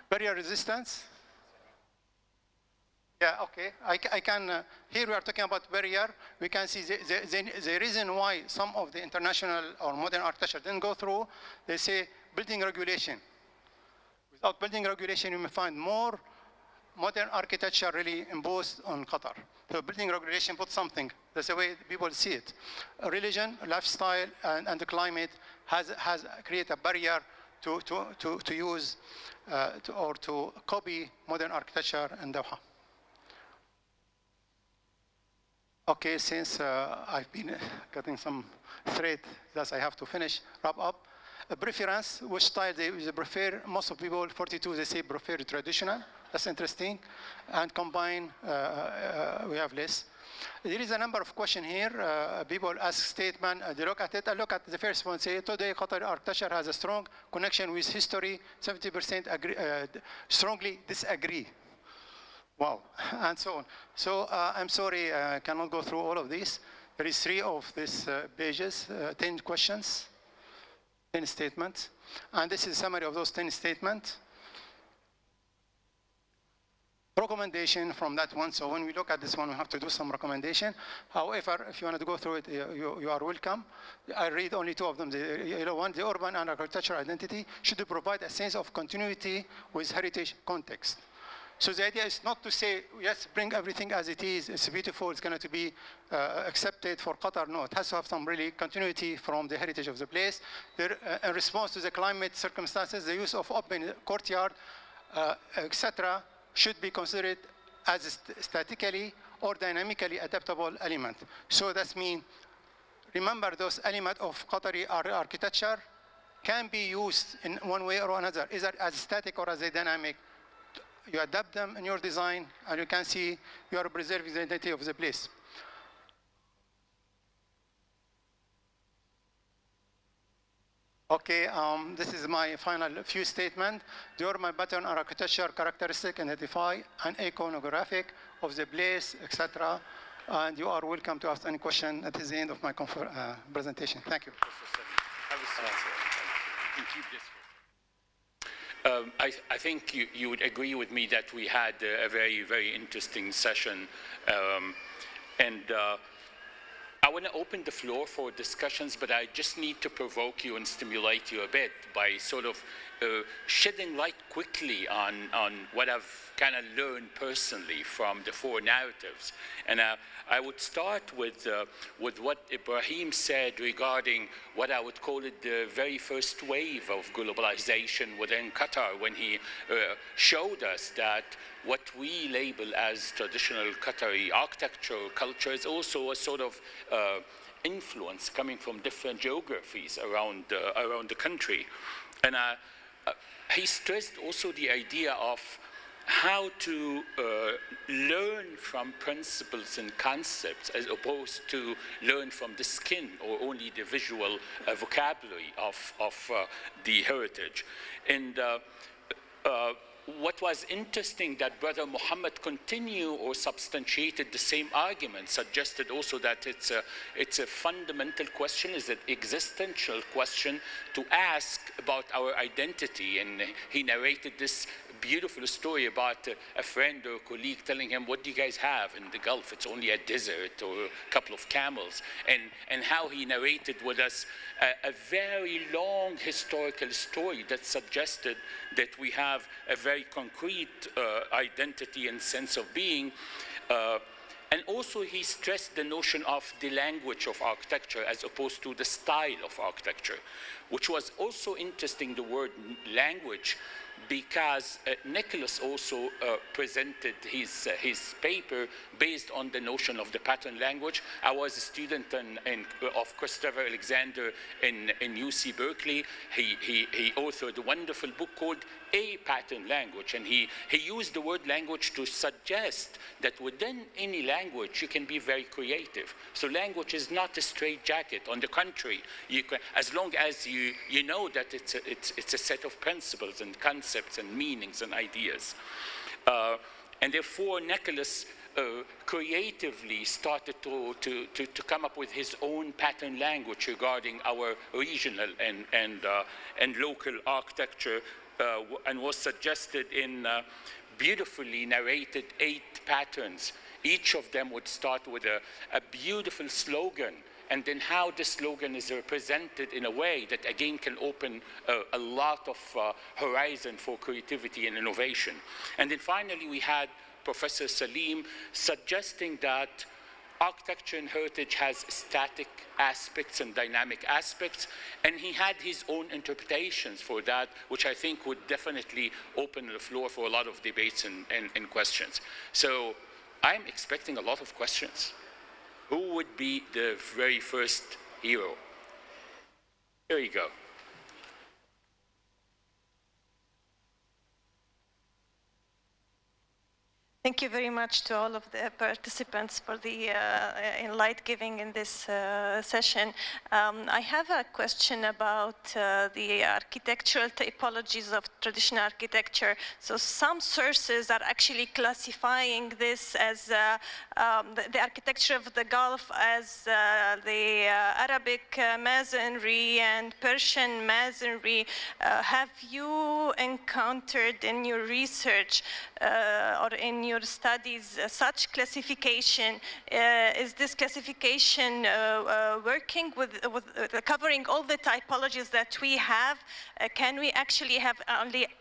barrier resistance. Yeah, okay. I can, here we are talking about barrier. We can see the reason why some of the international or modern architecture didn't go through, they say building regulation. Without building regulation, you may find more modern architecture really imposed on Qatar. So building regulation put something. That's the way people see it. Religion, lifestyle, and the climate has created a barrier to use or to copy modern architecture in Doha. Okay, since I've been getting some thread that I have to finish, wrap up. A preference, which style they prefer. Most of people, 42, they say prefer traditional. That's interesting. And combine, we have less. There is a number of questions here. People ask statement, they look at it. I look at the first one, say, today Qatar architecture has a strong connection with history. 70% agree, strongly disagree. Wow, and so on. So I'm sorry, I cannot go through all of these. There is 3 of these pages, 10 questions, 10 statements. And this is a summary of those 10 statements. Recommendation from that one. So when we look at this one, we have to do some recommendation. However, if you want to go through it, you are welcome. I read only 2 of them. The yellow one, the urban and architectural identity should provide a sense of continuity with heritage context. So the idea is not to say, yes, bring everything as it is, it's beautiful, it's going to be accepted for Qatar. No, it has to have some really continuity from the heritage of the place. In response to the climate circumstances, the use of open courtyard, etc., should be considered as a statically or dynamically adaptable element. So that means, remember those elements of Qatari architecture can be used in one way or another, either as static or as a dynamic. You adapt them in your design, and you can see you are preserving the identity of the place. Okay, this is my final few statement. The urban pattern and architecture characteristic identify an iconographic of the place, etc. And you are welcome to ask any question at the end of my presentation. Thank you. I think you would agree with me that we had a very, very interesting session. And I want to open the floor for discussions, but I just need to provoke you and stimulate you a bit by sort of shedding light quickly on what I've kind of learned personally from the four narratives. And I would start with what Ibrahim said regarding what I would call it the very first wave of globalization within Qatar, when he showed us that what we label as traditional Qatari architecture or culture is also a sort of influence coming from different geographies around the country. And he stressed also the idea of how to learn from principles and concepts as opposed to learn from the skin or only the visual vocabulary of the heritage. And what was interesting that Brother Muhammad continued or substantiated the same argument, suggested also that it's a fundamental question, is an existential question to ask about our identity. And he narrated this beautiful story about a friend or a colleague telling him, what do you guys have in the Gulf? It's only a desert or a couple of camels. And how he narrated with us a very long historical story that suggested that we have a very concrete identity and sense of being. And also he stressed the notion of the language of architecture as opposed to the style of architecture, which was also interesting, the word language, because Nicholas also presented his paper based on the notion of the pattern language. I was a student of Christopher Alexander in UC Berkeley. He authored a wonderful book called A Pattern Language, and he used the word language to suggest that within any language you can be very creative. So language is not a straitjacket. On the contrary, you can, as long as you know that it's a set of principles and concepts and meanings and ideas. And therefore, Nicholas creatively started to come up with his own pattern language regarding our regional and local architecture, and was suggested in beautifully narrated 8 patterns. Each of them would start with a beautiful slogan, and then how the slogan is represented in a way that again can open a lot of horizon for creativity and innovation. And then finally we had Professor Salim suggesting that architecture and heritage has static aspects and dynamic aspects, and he had his own interpretations for that, which I think would definitely open the floor for a lot of debates and questions. So I'm expecting a lot of questions. Who would be the very first hero? Here you go. Thank you very much to all of the participants for the enlight giving in this session. I have a question about the architectural typologies of traditional architecture. So some sources are actually classifying this as the architecture of the Gulf as the Arabic masonry and Persian masonry. Have you encountered in your research or in your studies such classification? Is this classification working with covering all the typologies that we have? Can we actually have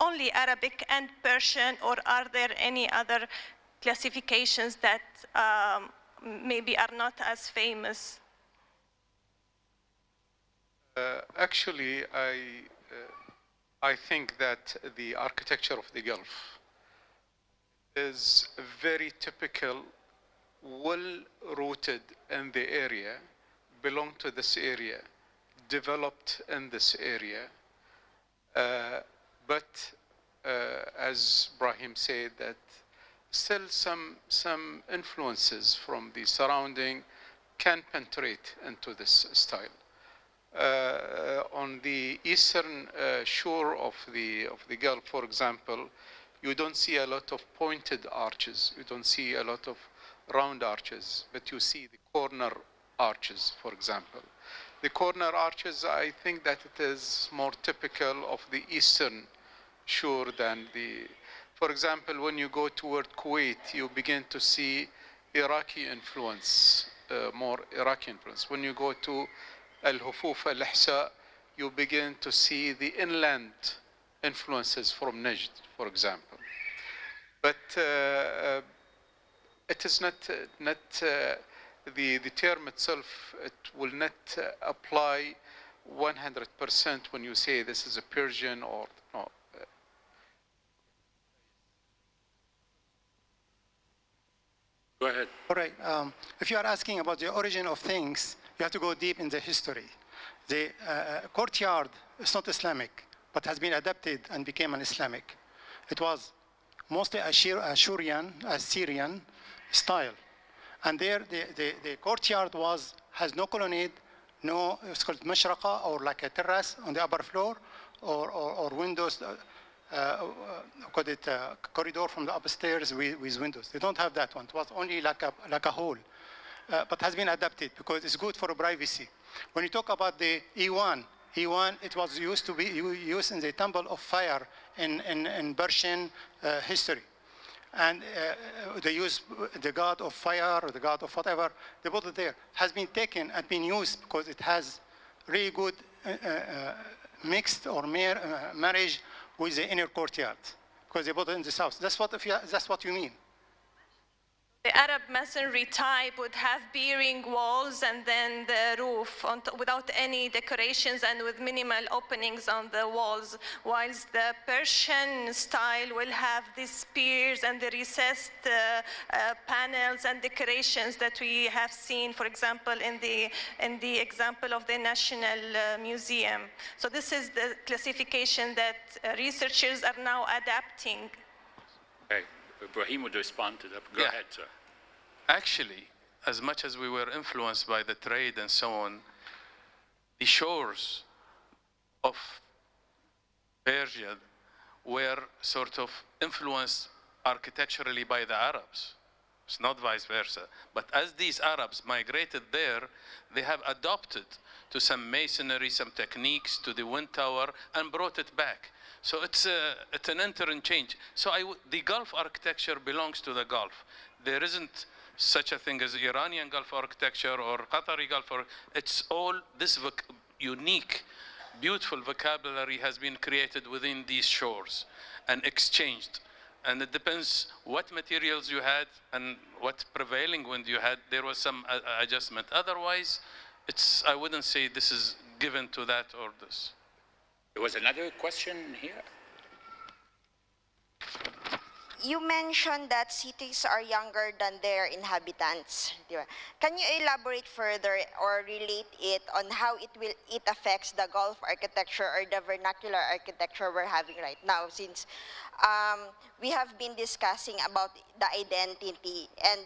only Arabic and Persian, or are there any other classifications that maybe are not as famous? Actually, I think that the architecture of the Gulf is very typical, well-rooted in the area, belong to this area, developed in this area. But as Brahim said, that still some influences from the surrounding can penetrate into this style. On the eastern shore of the Gulf, for example, you don't see a lot of pointed arches. You don't see a lot of round arches, but you see the corner arches, for example. The corner arches, I think that it is more typical of the eastern sure than the, for example, when you go toward Kuwait, you begin to see Iraqi influence, more Iraqi influence. When you go to Al-Hufuf, Al-Ihsa, you begin to see the inland influences from Najd, for example. But it is not the term itself, it will not apply 100% when you say this is a Persian or no. Go ahead. All right. If you are asking about the origin of things, you have to go deep in the history. The courtyard is not Islamic, but has been adapted and became an Islamic. It was mostly Assyrian style. And there, the courtyard has no colonnade, no, it's called mashraqa, or like a terrace on the upper floor, or windows, called it corridor from the upstairs with windows. They don't have that one. It was only like a hole, but has been adapted because it's good for privacy. When you talk about the E1, it was used to be used in the Temple of Fire in Persian history. And they use the god of fire or the god of whatever, they put it there. Has been taken and been used because it has really good mixed or marriage with the inner courtyard, because they put it in the south. That's what you mean. The Arab masonry type would have bearing walls and then the roof without any decorations and with minimal openings on the walls, whilst the Persian style will have these piers and the recessed panels and decorations that we have seen, for example, in the example of the National Museum. So this is the classification that researchers are now adapting. Okay. Ibrahim would respond to that. Go ahead, sir. Actually, as much as we were influenced by the trade and so on, the shores of Persia were sort of influenced architecturally by the Arabs. It's not vice versa. But as these Arabs migrated there, they have adopted to some masonry, some techniques, to the wind tower, and brought it back. So it's an interchange. So the Gulf architecture belongs to the Gulf. There isn't such a thing as Iranian Gulf architecture or Qatari Gulf. It's all this unique, beautiful vocabulary has been created within these shores and exchanged. And it depends what materials you had and what prevailing wind you had. There was some adjustment. Otherwise, I wouldn't say this is given to that or this. There was another question here. You mentioned that cities are younger than their inhabitants. Can you elaborate further or relate it on how it affects the Gulf architecture or the vernacular architecture we're having right now, since we have been discussing about the identity and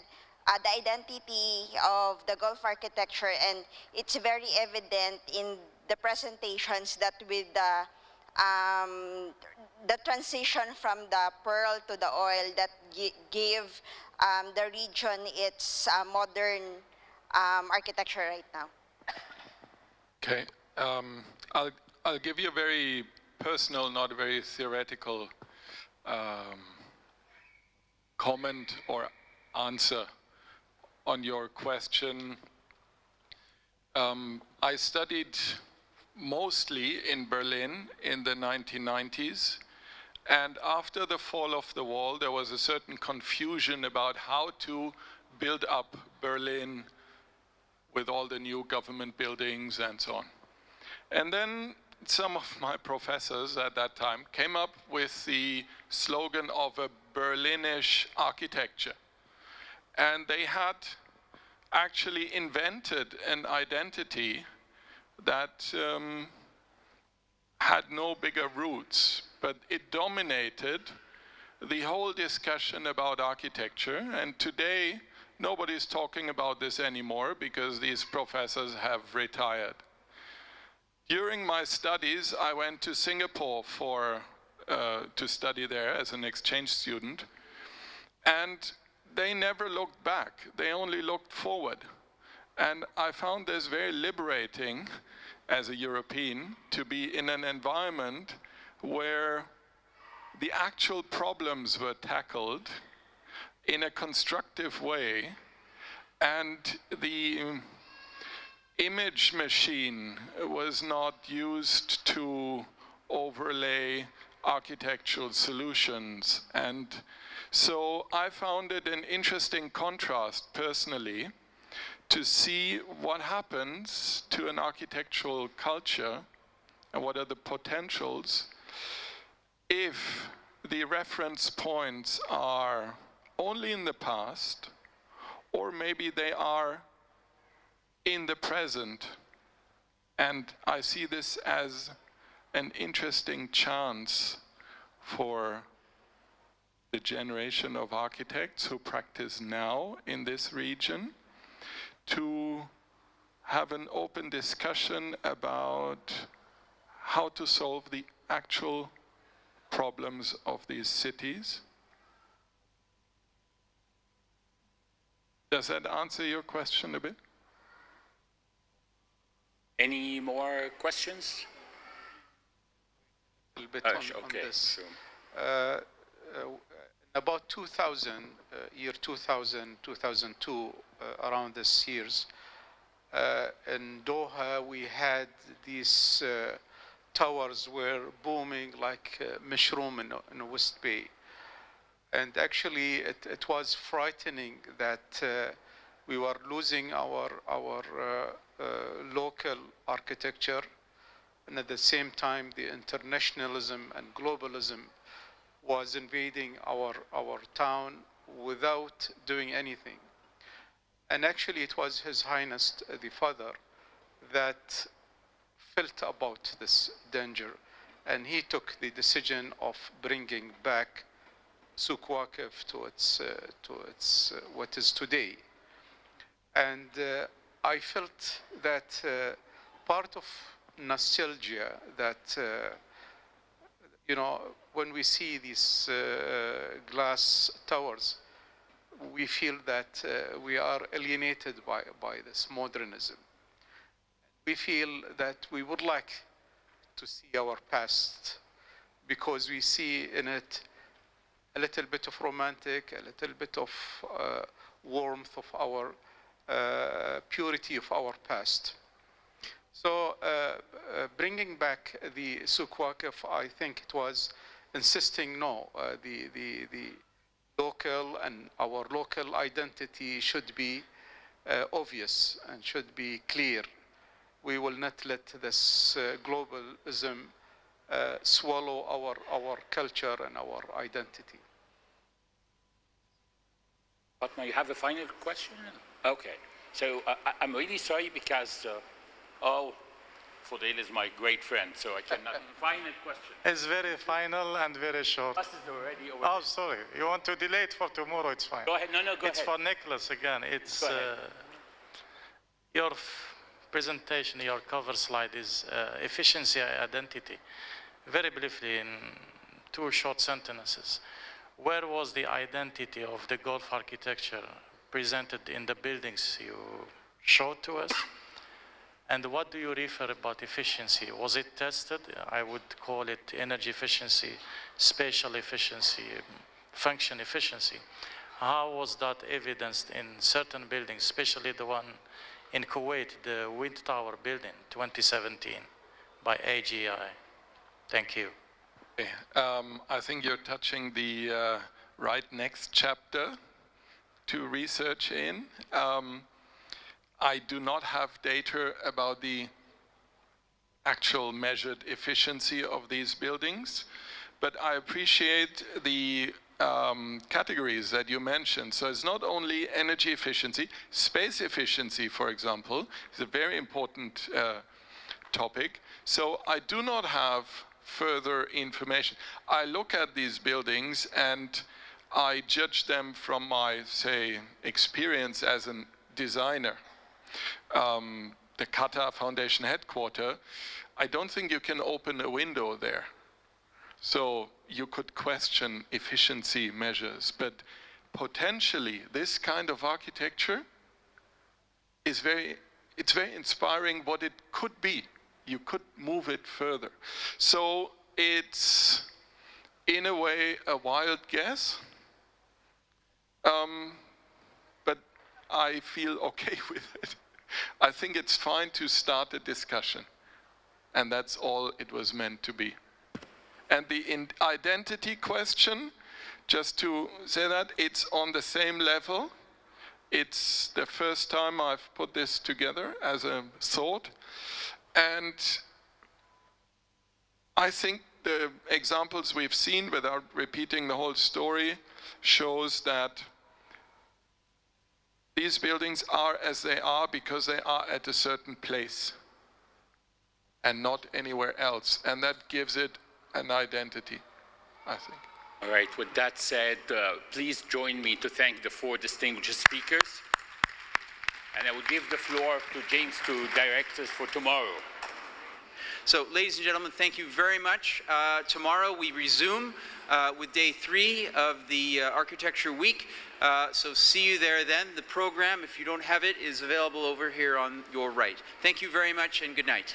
the identity of the Gulf architecture, and it's very evident in the presentations that with the transition from the pearl to the oil that gave the region its modern architecture right now. Okay, I'll give you a very personal, not a very theoretical comment or answer on your question. I studied mostly in Berlin in the 1990s. And after the fall of the wall, there was a certain confusion about how to build up Berlin with all the new government buildings and so on. And then some of my professors at that time came up with the slogan of a Berlinish architecture. And they had actually invented an identity that had no bigger roots, but it dominated the whole discussion about architecture. And today, nobody's talking about this anymore because these professors have retired. During my studies, I went to Singapore to study there as an exchange student. And they never looked back. They only looked forward. And I found this very liberating as a European to be in an environment where the actual problems were tackled in a constructive way, and the image machine was not used to overlay architectural solutions. And so I found it an interesting contrast personally to see what happens to an architectural culture and what are the potentials if the reference points are only in the past, or maybe they are in the present. And I see this as an interesting chance for the generation of architects who practice now in this region to have an open discussion about how to solve the actual problems of these cities. Does that answer your question a bit? Any more questions? A little bit on Okay, this. sure. About 2000, year 2000, 2002, around this years, in Doha, we had these towers were booming like mushroom in the West Bay. And actually, it was frightening that we were losing our local architecture, and at the same time, the internationalism and globalism was invading our town without doing anything. And actually, it was His Highness, the Father, that felt about this danger, and he took the decision of bringing back Souq Waqif to its what is today. And I felt that part of nostalgia that you know, when we see these glass towers, we feel that we are alienated by this modernism. We feel that we would like to see our past because we see in it a little bit of romantic, a little bit of warmth of our purity of our past. So bringing back the Souq Waqif, I think it was insisting, no, the local and our local identity should be obvious and should be clear. We will not let this globalism swallow our culture and our identity. Fatma, you have a final question? Okay. So I'm really sorry because, Fodil is my great friend, so I cannot. Final question. It's very final and very short. Bus is already over. Oh, sorry. You want to delay it for tomorrow? It's fine. Go ahead. No, go ahead. It's for Nicholas again. It's your presentation, your cover slide is efficiency identity. Very briefly, in 2 short sentences, where was the identity of the Gulf architecture presented in the buildings you showed to us? And what do you refer about efficiency? Was it tested? I would call it energy efficiency, spatial efficiency, function efficiency. How was that evidenced in certain buildings, especially the one in Kuwait, the Wind Tower building, 2017, by AGI? Thank you. Okay. I think you're touching the right next chapter to research in. I do not have data about the actual measured efficiency of these buildings, but I appreciate the categories that you mentioned. So it's not only energy efficiency, space efficiency, for example, is a very important topic. So I do not have further information. I look at these buildings and I judge them from my, say, experience as a designer. The Qatar Foundation Headquarter, I don't think you can open a window there. So you could question efficiency measures, but potentially this kind of architecture is very inspiring what it could be. You could move it further. So it's in a way, a wild guess. But I feel okay with it. I think it's fine to start a discussion. And that's all it was meant to be. And the identity question, just to say that, it's on the same level. It's the first time I've put this together as a thought. And I think the examples we've seen, without repeating the whole story, shows that these buildings are as they are because they are at a certain place and not anywhere else. And that gives it an identity, I think. All right, with that said, please join me to thank the 4 distinguished speakers. And I will give the floor to James to direct us for tomorrow. So, ladies and gentlemen, thank you very much. Tomorrow we resume with day 3 of the Architecture Week. So see you there then. The program, if you don't have it, is available over here on your right. Thank you very much and good night.